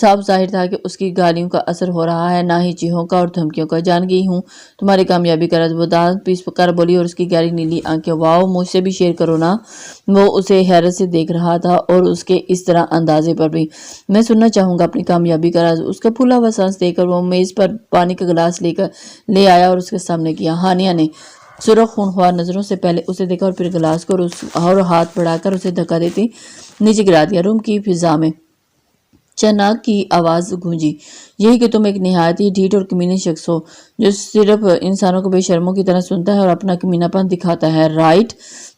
صاف ظاہر تھا کہ اس کی گالیوں کا اثر ہو رہا ہے، نہ ہی چیخوں کا اور دھمکیوں کا۔ جان گئی ہوں تمہاری کامیابی کا راز، وہ دانت پیس کر بولی اور اس کی گہری نیلی آنکھیں، واؤ، مجھ سے بھی شیئر کرو نا۔ وہ اسے حیرت سے دیکھ رہا تھا اور اس کے اس طرح اندازے پر بھی۔ میں سننا چاہوں گا اپنی کامیابی کا راز۔ اس کا پھولا ہوا سانس دے کر وہ میز پر پانی کا گلاس لے آیا اور اس کے سامنے کیا۔ ہانیہ نے سرخ خونخوار نظروں سے پہلے اسے دیکھا اور پھر گلاس کو اور ہاتھ بڑھا کر اسے دھکا دیتے نیچے گرا دیا۔ روم کی فضا میں چناک کی آواز گونجی، یہی کہ تم ایک نہایت ہی ڈھیٹ اور کمینے شخص ہو جو صرف انسانوں کو بے شرموں کی طرح سنتا ہے اور اپنا کمینہ پن دکھاتا ہے، رائٹ؟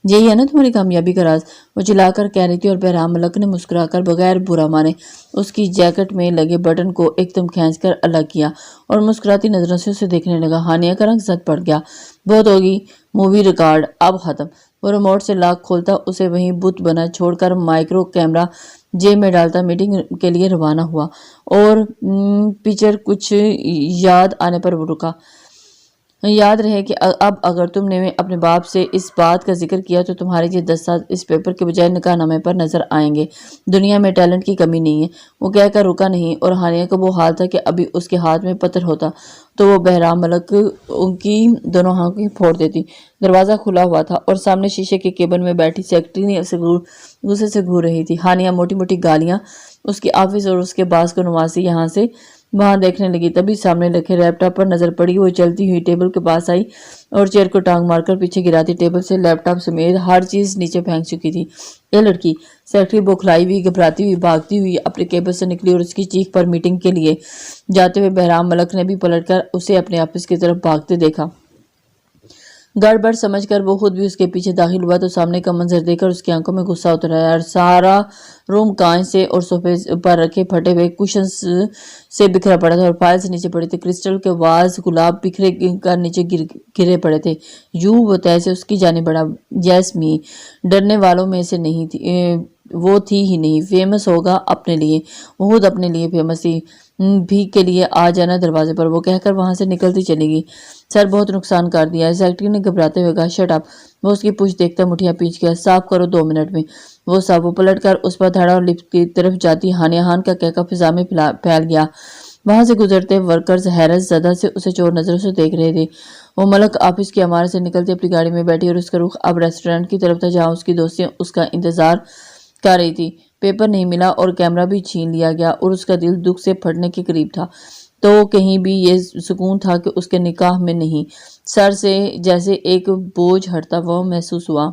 یہی ہے نا تمہاری کامیابی کا راز؟ وہ چلا کر کہہ رہی تھی اور بہرام ملک نے مسکرا کر بغیر برا مانے اس کی جیکٹ میں لگے بٹن کو ایک دم کھینچ کر الگ کیا اور مسکراتی نظروں سے اسے دیکھنے لگا۔ ہانیہ کا رنگ زد پڑ گیا۔ بہت ہوگی، مووی ریکارڈ اب ختم۔ وہ ریموٹ سے لاک کھولتا اسے وہیں بت بنا چھوڑ کر مائکرو کیمرہ جیب میں ڈالتا میٹنگ کے لیے روانہ ہوا اور پچر کچھ یاد آنے پر وہ رکا۔ یاد رہے کہ اب اگر تم نے اپنے باپ سے اس بات کا ذکر کیا تو تمہارے یہ دستخط اس پیپر کے بجائے نکاح نامے پر نظر آئیں گے۔ دنیا میں ٹیلنٹ کی کمی نہیں ہے۔ وہ کہہ کر رکا نہیں اور ہانیہ کا وہ حال تھا کہ ابھی اس کے ہاتھ میں پتھر ہوتا تو وہ بہرام ملک ان کی دونوں آنکھیں پھوڑ دیتی۔ دروازہ کھلا ہوا تھا اور سامنے شیشے کے کیبن میں بیٹھی سیکرٹری غصے سے گھور رہی تھی۔ ہانیہ موٹی موٹی گالیاں اس کی آفس اور اس کے باس کو نوازتی یہاں سے وہاں دیکھنے لگی۔ تبھی سامنے رکھے لیپ ٹاپ پر نظر پڑی۔ وہ چلتی ہوئی ٹیبل کے پاس آئی اور چیئر کو ٹانگ مار کر پیچھے گراتی ٹیبل سے لیپ ٹاپ سمیت ہر چیز نیچے پھینک چکی تھی۔ یہ لڑکی، سیکرٹری بوکھلائی ہوئی، گھبراتی ہوئی، بھاگتی ہوئی اپنے کیبن سے نکلی اور اس کی چیخ پر میٹنگ کے لیے جاتے ہوئے بہرام ملک نے بھی پلٹ کر اسے اپنے آفس کی طرف بھاگتے دیکھا۔ گڑبڑ سمجھ کر وہ خود بھی اس کے پیچھے داخل ہوا تو سامنے کا منظر دیکھ کر اس کی آنکھوں میں غصہ اتر آیا اور سارا روم کانچ سے اور صوفے پر رکھے پھٹے ہوئے کشنز سے بکھرا پڑا تھا اور فائلز نیچے پڑی تھی۔ کرسٹل کے واز گلاب بکھرے کر نیچے گرے پڑے تھے۔ وہ تیزی سے اس کی جانب بڑھا۔ یس می، ڈرنے والوں میں سے نہیں تھی، وہ تھی ہی نہیں۔ فیمس ہوگا اپنے لیے، وہ خود اپنے لیے فیمس تھی۔ بھیک کے لیے آ جانا دروازے پر، وہ کہہ کر وہاں سے نکلتی چلی گئی۔ سر بہت نقصان کر دیا ہے، سیکرٹری نے گھبراتے ہوئے کہا۔ شٹ اپ، وہ اس کی پوچھ دیکھتا مٹھیاں پیچ گیا۔ صاف کرو 2 منٹ میں۔ وہ صاف، وہ پلٹ کر اس پر دھڑا اور لفٹ کی طرف جاتی ہانیہ خان کا کہکہ فضا میں پھیل گیا۔ وہاں سے گزرتے ورکرز حیرت زدہ سے اسے چور نظروں سے دیکھ رہے تھے۔ وہ ملک آفس کی عمارت سے نکلتی اپنی گاڑی میں بیٹھی اور اس کا رخ اب ریسٹورنٹ کی طرف تھا جہاں اس کی دوستیاں اس کا انتظار کر رہی تھی۔ پیپر نہیں ملا اور کیمرہ بھی چھین لیا گیا اور اس کا دل دکھ سے پھٹنے کے قریب تھا۔ تو کہیں بھی یہ سکون تھا کہ اس کے نکاح میں نہیں۔ سر سے جیسے ایک بوجھ ہٹتا وہ محسوس ہوا۔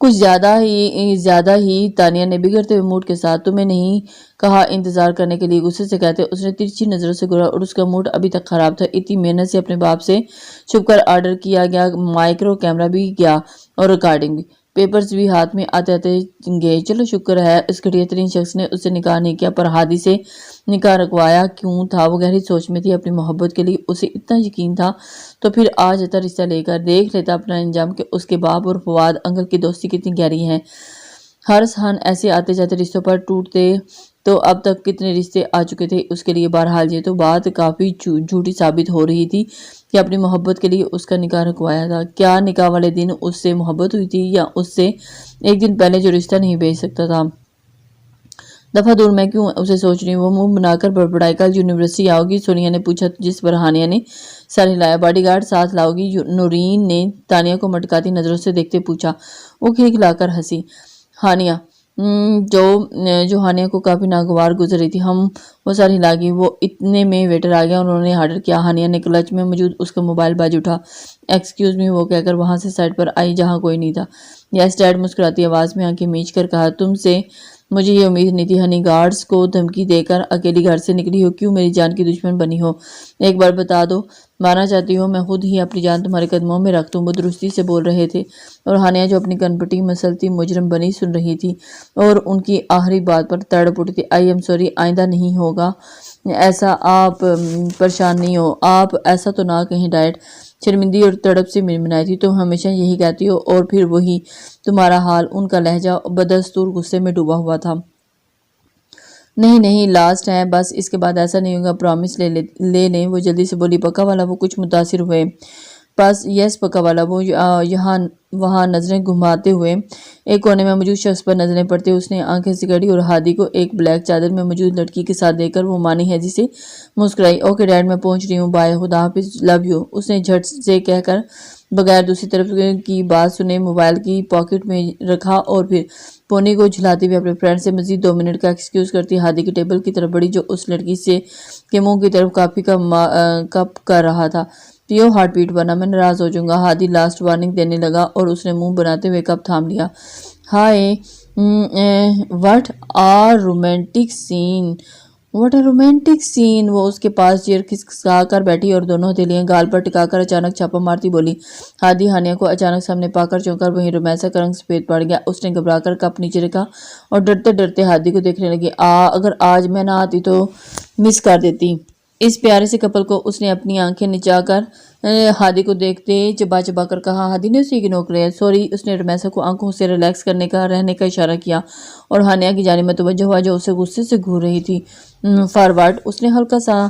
کچھ زیادہ ہی تانیہ نے بگڑتے ہوئے موڈ کے ساتھ۔ تمہیں نہیں کہا انتظار کرنے کے لیے، غصے سے کہتے اس نے ترچھی نظروں سے گھورا اور اس کا موڈ ابھی تک خراب تھا۔ اتنی محنت سے اپنے باپ سے چھپ کر آرڈر کیا گیا مائکرو کیمرہ بھی گیا اور ریکارڈنگ بھی، پیپرز بھی ہاتھ میں آتے آتے گئے۔ چلو شکر ہے اس گھٹیا ترین شخص نے اس سے نکاح نہیں کیا، پر ہادی سے نکاح رکھوایا کیوں تھا؟ وہ گہری سوچ میں تھی۔ اپنی محبت کے لیے اسے اتنا یقین تھا تو پھر آ جاتا رشتہ لے کر، دیکھ لیتا اپنا انجام کہ اس کے باپ اور فواد انکل کی دوستی کتنی گہری ہے۔ حارث خان ایسے آتے جاتے رشتوں پر ٹوٹتے تو اب تک کتنے رشتے آ چکے تھے اس کے لیے۔ بہرحال یہ تو بات کافی جھوٹی ثابت ہو رہی تھی کہ اپنی محبت کے لیے اس کا نکاح رکھوایا تھا۔ کیا نکاح والے دن اس سے محبت ہوئی تھی یا اس سے ایک دن پہلے جو رشتہ نہیں بھیج سکتا تھا؟ دفعہ دور میں کیوں اسے سوچ رہی ہوں؟ وہ منہ بنا کر بڑبڑائی، کل یونیورسٹی آؤ گی؟ سونیا نے پوچھا جس پر ہانیہ نے سر ہلایا۔ باڈی گارڈ ساتھ لاؤ گی؟ نورین نے تانیہ کو مٹکاتی نظروں سے دیکھتے پوچھا۔ وہ کھلکھلا کر ہنسی۔ ہانیہ جو ہانیہ کو کافی ناگوار گزر رہی تھی، وہ سر ہلا گئی۔ وہ اتنے میں ویٹر آ گیا اور انہوں نے آرڈر کیا۔ ہانیہ نے کلچ میں موجود اس کا موبائل باز اٹھا۔ ایکسکیوز می وہ کہہ کر وہاں سے سائڈ پر آئی جہاں کوئی نہیں تھا۔ یس ڈیڈ، مسکراتی آواز میں آنکھیں میچ کر کہا۔ تم سے مجھے یہ امید نہیں تھی ہنی، گارڈز کو دھمکی دے کر اکیلی گھر سے نکلی ہو، کیوں میری جان کی دشمن بنی ہو؟ ایک بار بتا دو، مارنا چاہتی ہو؟ میں خود ہی اپنی جان تمہارے قدموں میں رکھ دوں۔ وہ درستی سے بول رہے تھے اور ہانیہ جو اپنی کنپٹی مسلتی مجرم بنی سن رہی تھی اور ان کی آخری بات پر تڑپ اٹھی تھی۔ آئی ایم سوری، آئندہ نہیں ہوگا ایسا، آپ پریشان نہیں ہو، آپ ایسا تو نہ کہیں ڈیڈ۔ شرمندگی اور تڑپ سے منمنائی تھی۔ تم ہمیشہ یہی کہتی ہو اور پھر وہی تمہارا حال۔ ان کا لہجہ بدستور غصے میں ڈوبا ہوا تھا۔ نہیں لاسٹ ہے بس، اس کے بعد ایسا نہیں ہوگا، پرامس لے لیں۔ وہ جلدی سے بولی۔ پکا والا؟ وہ کچھ متاثر ہوئے۔ بس یس پکا والا۔ وہ یہاں وہاں نظریں گھماتے ہوئے ایک کونے میں موجود شخص پر نظریں پڑتے اس نے آنکھیں سکیڑی اور ہادی کو ایک بلیک چادر میں موجود لڑکی کے ساتھ دیکھ کر وہ مانی ہیجی سے مسکرائی۔ اوکے ڈیڈ، میں پہنچ رہی ہوں، بائے، خدا حافظ، لو یو، اس نے جھٹ سے کہہ کر بغیر دوسری طرف کی بات سنے موبائل کی پاکٹ میں رکھا اور پھر پونی کو جھلاتے ہوئے اپنے فرینڈ سے مزید 2 منٹ کا ایکسکیوز کرتی ہادی کی ٹیبل کی طرف بڑھی جو اس لڑکی سے کے منہ کی طرف کافی کا کپ کر رہا تھا۔ پیو ہارٹ بیٹ ورنہ میں ناراض ہو جاؤں گا۔ ہادی لاسٹ وارننگ دینے لگا اور اس نے منہ بناتے ہوئے کپ تھام لیا۔ ہائے، what a romantic scene, what a romantic scene. وہ اس کے پاس چیئر کھسکا کر بیٹھی اور دونوں ہتھیلیاں گال پر ٹکا کر اچانک چھاپا مارتی بولی۔ ہادی ہانیہ کو اچانک سامنے پا کر چونکا اور وہیں رومانسا کا رنگ سفید پڑ گیا۔ اس نے گھبرا کر کپ نیچے رکھا اور ڈرتے ڈرتے ہادی کو دیکھنے لگی۔ اگر آج میں نہ آتی تو مس کر دیتی اس پیارے سے کپل کو۔ اس نے اپنی آنکھیں نچا کر ہادی کو دیکھتے چبا چبا کر کہا۔ ہادی نے اسے اگنور کیا۔ سوری، اس نے رومانسا کو آنکھوں سے ریلیکس رہنے کا اشارہ کیا اور ہانیہ کی جانب متوجہ ہوا جو اسے غصے سے گھور رہی تھی۔ فارورڈ، اس نے ہلکا سا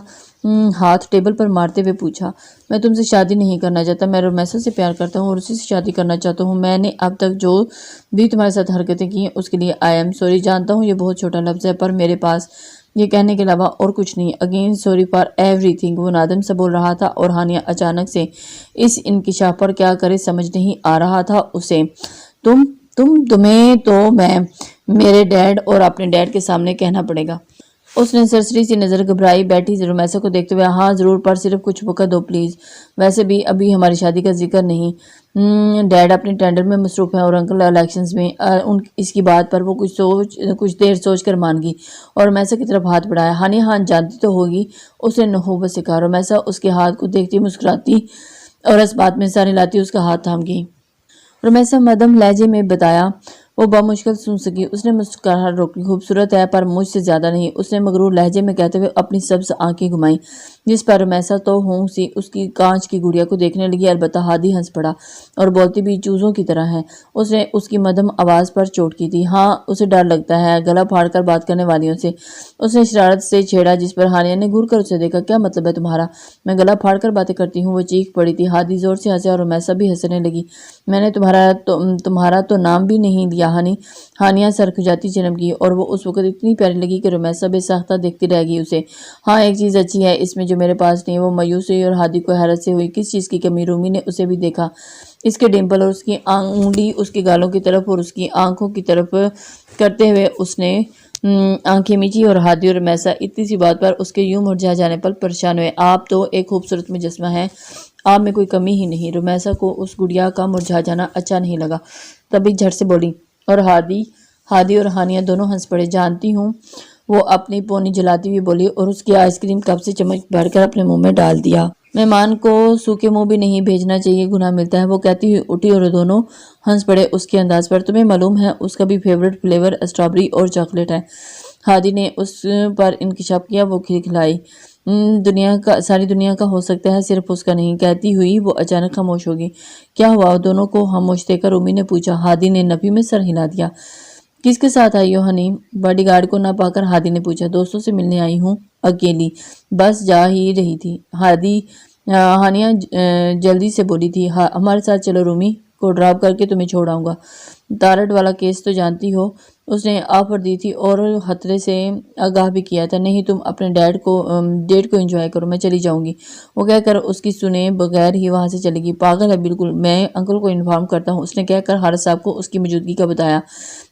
ہاتھ ٹیبل پر مارتے ہوئے پوچھا، میں تم سے شادی نہیں کرنا چاہتا، میں رومیسا سے پیار کرتا ہوں اور اسی سے شادی کرنا چاہتا ہوں۔ میں نے اب تک جو بھی تمہارے ساتھ حرکتیں کی ہیں اس کے لیے آئی ایم سوری۔ جانتا ہوں یہ بہت چھوٹا لفظ ہے، پر میرے پاس یہ کہنے کے علاوہ اور کچھ نہیں۔ Again sorry for every thing. وہ نادم سے بول رہا تھا اور ہانیہ اچانک سے اس انکشاف پر کیا کرے سمجھ نہیں آ رہا تھا اسے۔ تمہیں تو میں میرے ڈیڈ اور اپنے ڈیڈ کے سامنے کہنا پڑے گا۔ اس نے سرسری سی نظر گھبرائی بیٹھی رومیسا کو دیکھتے ہوئے، ہاں ضرور، پر صرف کچھ وقت دو پلیز۔ ویسے بھی ابھی ہماری شادی کا ذکر نہیں۔ ڈیڈ اپنے ٹینڈر میں مصروف ہیں اور انکل الیکشنز میں۔ اس کی بات پر وہ کچھ دیر سوچ کر مان گئی اور رومیسا کی طرف ہاتھ بڑھایا۔ ہانیہ ہاں جانتی تو ہوگی، اس نے نحوبت سے کہا۔ رومیسا اس کے ہاتھ کو دیکھتی مسکراتی اور اس بات میں سارے لاتی اس کا ہاتھ تھام گئی۔ رومیسا مدھم لہجے میں بتایا۔ وہ بمشکل سن سکی۔ اس نے مسکراہٹ روک لی۔ خوبصورت ہے پر مجھ سے زیادہ نہیں، اس نے مغرور لہجے میں کہتے ہوئے اپنی سبز آنکھیں گھمائیں، جس پر رومیسا تو ہوں سی اس کی کانچ کی گڑیا کو دیکھنے لگی۔ البتہ ہادی ہنس پڑا اور بولتی بھی چوزوں کی طرح ہے۔ اس نے اس کی مدھم آواز پر چوٹ کی تھی۔ ہاں اسے ڈر لگتا ہے گلا پھاڑ کر بات کرنے والیوں سے، اس نے شرارت سے چھیڑا، جس پر ہانیہ نے گھور کر اسے دیکھا۔ کیا مطلب ہے تمہارا؟ میں گلا پھاڑ کر باتیں کرتی ہوں؟ وہ چیخ پڑی تھی۔ ہادی زور سے ہنسے اور رومیسا بھی ہنسنے لگی۔ میں نے تمہارا تو نام بھی نہیں لیا ہانی۔ ہانیہ سر کھجاتی جنب گئی اور وہ اس وقت اتنی پیاری لگی کہ رومیسا بے ساختہ دیکھتی رہ گئی اسے۔ ہاں ایک چیز اچھی ہے اس میں جو میرے پاس نہیں۔ وہ مایوس ہوئی اور ہادی کو حیرت سے ہوئی کس چیز کی کمی۔ رومی نے اسے بھی دیکھا، اس کے ڈمپل اور اس کی انگلی اس کے گالوں کی طرف اور اس کی آنکھوں کی طرف کرتے ہوئے اس نے آنکھیں میچی اور ہادی اور رومیسا اتنی سی بات پر اس کے یوں مرجھا جانے پر پریشان ہوئے۔ آپ تو ایک خوبصورت مجسمہ ہیں، آپ میں کوئی کمی ہی نہیں۔ رومیسا کو اس گڑیا کا مرجھا جانا اچھا نہیں لگا، تبھی جھٹ سے بولی اور ہادی اور ہانیہ دونوں ہنس پڑے۔ جانتی ہوں، وہ اپنی پونی جلاتی ہوئی بولی اور اس کی آئس کریم کپ سے چمچ بھر کر اپنے منہ میں ڈال دیا۔ مہمان کو سوکھے منہ بھی نہیں بھیجنا چاہیے، گناہ ملتا ہے، وہ کہتی ہوئی اٹھی اور دونوں ہنس پڑے اس کے انداز پر۔ تمہیں معلوم ہے اس کا بھی فیورٹ فلیور اسٹرابیری اور چاکلیٹ ہے؟ ہادی نے اس پر انکشاف کیا۔ وہ کھلکھلائی۔ ساری دنیا کا ہو سکتا ہے، صرف اس کا نہیں، کہتی ہوئی وہ اچانک خاموش ہوگی۔ کیا ہوا؟ دونوں کو خاموش دیکھ کر رومی نے پوچھا۔ ہادی نے نفی میں سر ہلا دیا۔ کس کے ساتھ آئی ہو ہنی؟ باڈی گارڈ کو نہ پا کر ہادی نے پوچھا۔ دوستوں سے ملنے آئی ہوں، اکیلی، بس جا ہی رہی تھی۔ ہانیہ جلدی سے بولی تھی۔ ہمارے ساتھ چلو، رومی کو ڈراپ کر کے تمہیں چھوڑ آؤں گا۔ تارٹ والا کیس تو جانتی ہو، اس نے آفر دی تھی اور خطرے سے آگاہ بھی کیا تھا۔ نہیں، تم اپنے ڈیٹ کو انجوائے کرو، میں چلی جاؤں گی۔ وہ کہہ کر اس کی سنے بغیر ہی وہاں سے چلی گئی۔ پاگل ہے بالکل، میں انکل کو انفارم کرتا ہوں، اس نے کہہ کر حارث صاحب کو اس کی موجودگی کا بتایا،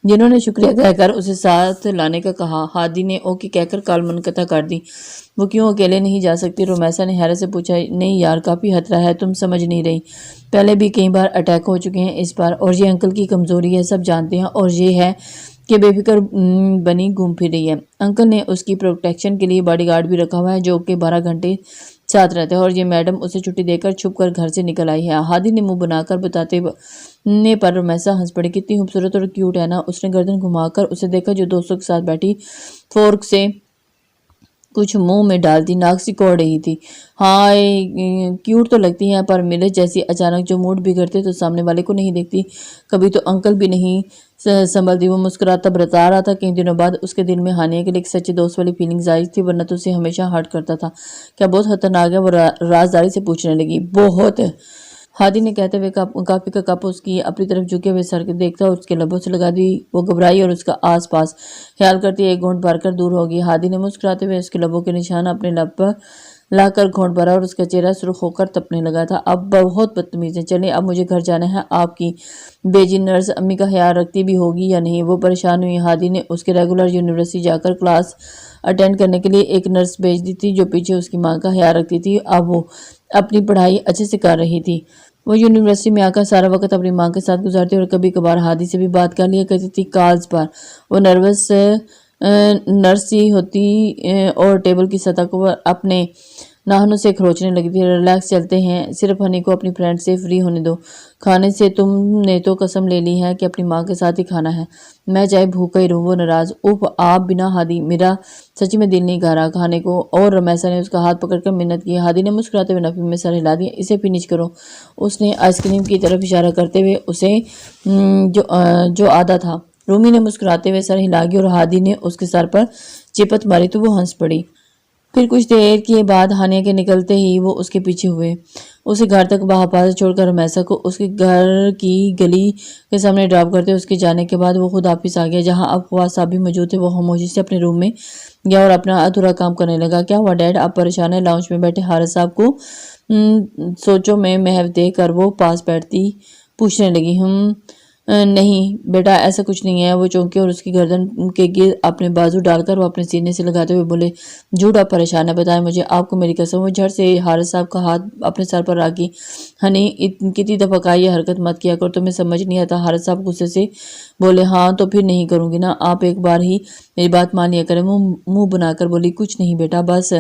جنہوں نے شکریہ کہہ کر اسے ساتھ لانے کا کہا۔ ہادی نے اوکے کہہ کر کال منقطع کر دی۔ وہ کیوں اکیلے نہیں جا سکتی؟ رومیسا نے حیرت سے پوچھا۔ نہیں یار، کافی خطرہ ہے، تم سمجھ نہیں رہی، پہلے بھی کئی بار اٹیک ہو چکے ہیں اس بار، اور یہ انکل کی کمزوری ہے، سب جانتے ہیں، اور یہ ہے کہ بے فکر بنی گھوم پھر رہی ہے۔ انکل نے اس کی پروٹیکشن کے لیے باڈی گارڈ بھی رکھا ہوا ہے جو کہ 12 گھنٹے ساتھ رہتے ہیں، اور یہ میڈم اسے چھٹی دے کر چھپ کر گھر سے نکل آئی ہے۔ ہادی نے منہ بنا کر بتاتے پر رومیسا ہنس پڑی۔ کتنی خوبصورت اور کیوٹ ہے نا؟ اس نے گردن گھما کر اسے دیکھا جو دوستوں کے ساتھ بیٹھی فورک سے کچھ منہ میں ڈال دی ناک سی کوڑ رہی تھی۔ ہاں کیوٹ تو لگتی ہیں، پر ملے جیسی اچانک جو موڈ بگڑتے تو سامنے والے کو نہیں دیکھتی، کبھی تو انکل بھی نہیں سنبھلتی۔ وہ مسکراتا بتا رہا تھا۔ کئی دنوں بعد اس کے دل میں ہانیہ کے لیے ایک سچے دوست والی فیلنگز آئی تھی، ورنہ تو اسے ہمیشہ ہرٹ کرتا تھا۔ کیا بہت خطرناک ہے؟ وہ رازداری سے پوچھنے لگی۔ بہت، ہادی نے کہتے ہوئے کافی کا کپ اس کی اپنی طرف جھکے ہوئے سر کے دیکھتا اور اس کے لبوں سے لگا دی۔ وہ گھبرائی اور اس کا آس پاس خیال کرتی ایک گھونٹ بھر کر دور ہوگی۔ ہادی نے مسکراتے ہوئے اس کے لبوں کے نشان اپنے لب پر لا کر گھونٹ بھرا اور اس کا چہرہ سرخ ہو کر تپنے لگا تھا۔ اب بہت بدتمیز ہے، چلیں اب مجھے گھر جانا ہے۔ آپ کی بیجی نرس امی کا خیال رکھتی بھی ہوگی یا نہیں؟ وہ پریشان ہوئی۔ ہادی نے اس کے ریگولر یونیورسٹی جا کر کلاس اٹینڈ کرنے کے لیے ایک نرس بھیج دی تھی جو پیچھے اس کی ماں کا خیال رکھتی تھی۔ اب وہ اپنی پڑھائی اچھے سے کر رہی تھی۔ وہ یونیورسٹی میں آ کر سارا وقت اپنی ماں کے ساتھ گزارتی اور کبھی کبھار ہادی سے بھی بات کر لیا کرتی تھی کالز پر۔ وہ نرس ہی ہوتی اور ٹیبل کی سطح کو اپنے ناخنوں سے کھروچنے لگی تھی۔ ریلیکس چلتے ہیں، صرف ہنی کو اپنی فرینڈ سے فری ہونے دو۔ کھانے سے تم نے تو قسم لے لی ہے کہ اپنی ماں کے ساتھ ہی کھانا ہے، میں چاہے بھوکا ہی رہوں۔ وہ ناراض، اوف آپ بنا ہادی، میرا سچی میں دل نہیں کہہ رہا کھانے کو۔ اور رومیسا نے اس کا ہاتھ پکڑ کر منت کی۔ ہادی نے مسکراتے ہوئے نفی میں سر ہلا دیا۔ اسے فنش کرو، اس نے آئس کریم کی طرف اشارہ کرتے ہوئے اسے جو آدھا تھا۔ رومی نے مسکراتے ہوئے سر ہلا دی اور ہادی نے اس کے سر پر چپت ماری تو وہ ہنس پڑی۔ پھر کچھ دیر کے بعد ہانیہ کے نکلتے ہی وہ اس کے پیچھے ہوئے، اسے گھر تک بحفاظت چھوڑ کر رمیسا کو اس کے گھر کی گلی کے سامنے ڈراپ کرتے اس کے جانے کے بعد وہ خود واپس آ گیا۔ جہاں اب فواد صاحب بھی موجود تھے، وہ خاموشی سے اپنے روم میں گیا اور اپنا ادھورا کام کرنے لگا۔ کیا ہوا ڈیڈ، آپ پریشان ہیں؟ لاؤنج میں بیٹھے حارث صاحب کو سوچوں میں محو دیکھ کر وہ پاس بیٹھتی پوچھنے لگی۔ نہیں بیٹا، ایسا کچھ نہیں ہے۔ وہ چونکے اور اس کی گردن کے گرد اپنے بازو ڈال کر وہ اپنے سینے سے لگاتے ہوئے بولے، جھوٹ، آپ پریشان ہے، بتائیں مجھے، آپ کو میری قسم۔ وہ جھٹ سے حارث صاحب کا ہاتھ اپنے سر پر رکھی۔ ہنی، کتنی دفعہ کہا یہ حرکت مت کیا کرو، تمہیں سمجھ نہیں آتا؟ حارث صاحب غصے سے بولے، ہاں تو پھر نہیں کروں گی نا، آپ ایک بار ہی میری بات مان لیا کریں۔ منہ بنا کر بولی، کچھ نہیں بیٹا، بس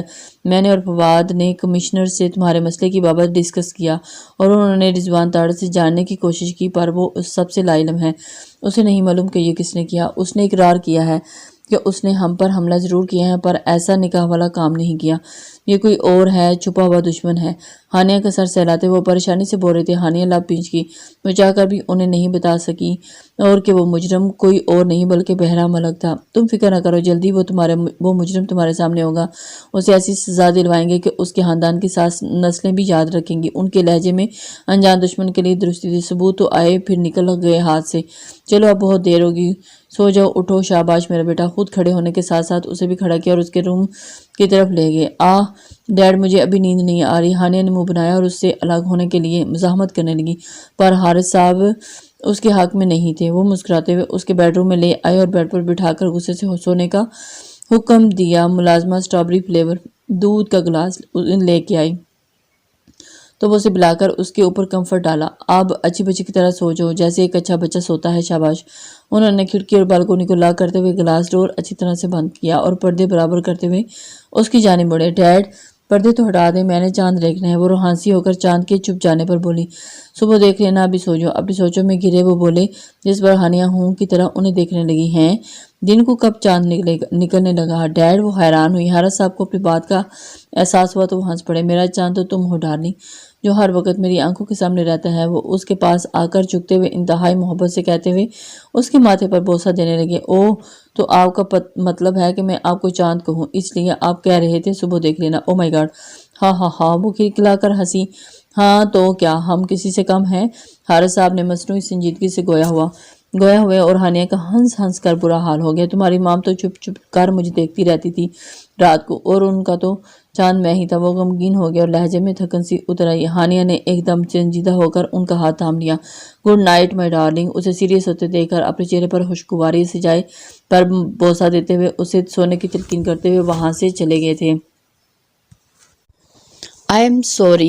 میں نے اور فواد نے کمشنر سے تمہارے مسئلے کی بابت ڈسکس کیا اور انہوں نے رضوان تاڑ سے جاننے کی کوشش کی، پر وہ سب سے لا علم ہے، اسے نہیں معلوم کہ یہ کس نے کیا۔ اس نے اقرار کیا ہے کہ اس نے ہم پر حملہ ضرور کیا ہے، پر ایسا نکاح والا کام نہیں کیا، یہ کوئی اور ہے، چھپا ہوا دشمن ہے۔ ہانیہ کا سر سہلاتے وہ پریشانی سے بول رہے تھے۔ ہانیہ لب پینچ گئی، وہ چاہ کر بھی انہیں نہیں بتا سکی اور کہ وہ مجرم کوئی اور نہیں بلکہ بہرا ملک تھا۔ تم فکر نہ کرو، جلدی وہ مجرم تمہارے سامنے ہوگا، اسے ایسی سزا دلوائیں گے کہ اس کے خاندان کی 7 نسلیں بھی یاد رکھیں گی۔ ان کے لہجے میں انجان دشمن کے لیے درستی تھی۔ ثبوت تو آئے پھر نکل گئے ہاتھ سے۔ چلو اب بہت دیر ہوگی، سو جاؤ، اٹھو، شاباش میرا بیٹا۔ خود کھڑے ہونے کے ساتھ ساتھ اسے بھی کھڑا کیا اور اس کے روم کی طرف لے گئے۔ ڈیڈ، مجھے ابھی نیند نہیں آ رہی، ہانیہ نے منہ بنایا اور اس سے الگ ہونے کے لیے مزاحمت کرنے لگی، پر حارث صاحب اس کے حق میں نہیں تھے۔ وہ مسکراتے ہوئے اس کے بیڈ روم میں لے آئے اور بیڈ پر بٹھا کر غصے سے سونے کا حکم دیا۔ ملازمہ اسٹرابیری فلیور دودھ کا گلاس لے کے آئی تو وہ اسے بلا کر اس کے اوپر کمفرٹ ڈالا۔ اب اچھی بچی کی طرح سو جاؤ، جیسے ایک اچھا بچہ سوتا ہے، شاباش۔ انہوں نے کھڑکی اور بالکونی کو لاک کرتے ہوئے گلاس ڈور اچھی طرح سے بند کیا اور پردے برابر کرتے ہوئے اس کی جانب بڑھے۔ ڈیڈ، پردے تو ہٹا دیں، میں نے چاند دیکھنا ہے۔ وہ روحانسی ہو کر چاند کے چھپ جانے پر بولی، صبح دیکھ لینا، ابھی سو جاؤ۔ اپنی سوچوں میں گھرے وہ بولے جس پر ہانیہ ہوں کی طرح انہیں دیکھنے لگی ہیں۔ دن کو کب چاند نکلنے لگا؟ ڈیڈ، وہ حیران ہوئی۔ حارث صاحب کو اپنی بات کا احساس ہوا تو وہ ہنس پڑے۔ میرا چاند تو تم ہو ڈارلنگ، جو ہر وقت میری آنکھوں کے سامنے رہتا ہے۔ وہ اس کے پاس آ کر جھکتے ہوئے انتہائی محبت سے کہتے ہوئے اس کے ماتھے پر بوسہ دینے لگے، اوہ، تو آپ کا مطلب ہے کہ میں آپ کو چاند کہوں، اس لیے آپ کہہ رہے تھے صبح دیکھ لینا۔ او مائی گاڈ، ہاں ہاں ہاں، وہ کھلکھلا کر ہنسی۔ ہاں تو کیا ہم کسی سے کم ہیں؟ حارث صاحب نے مصنوعی سنجیدگی سے گویا ہوئے اور ہانیہ کا ہنس ہنس کر برا حال ہو گیا۔ تمہاری مام تو چھپ چھپ کر مجھے دیکھتی رہتی تھی رات کو، اور ان کا تو چاند میں ہی تھا۔ وہ غمگین ہو گیا اور لہجے میں تھکن سی اتر آئی۔ ہانیہ نے ایک دم سنجیدہ ہو کر ان کا ہاتھ تھام لیا۔ گڈ نائٹ مائی ڈارلنگ۔ اسے سیریس ہوتے دیکھ کر اپنے چہرے پر خوشگواری سجائے پر بوسہ دیتے ہوئے اسے سونے کی تلقین کرتے ہوئے وہاں سے چلے گئے تھے۔ I am sorry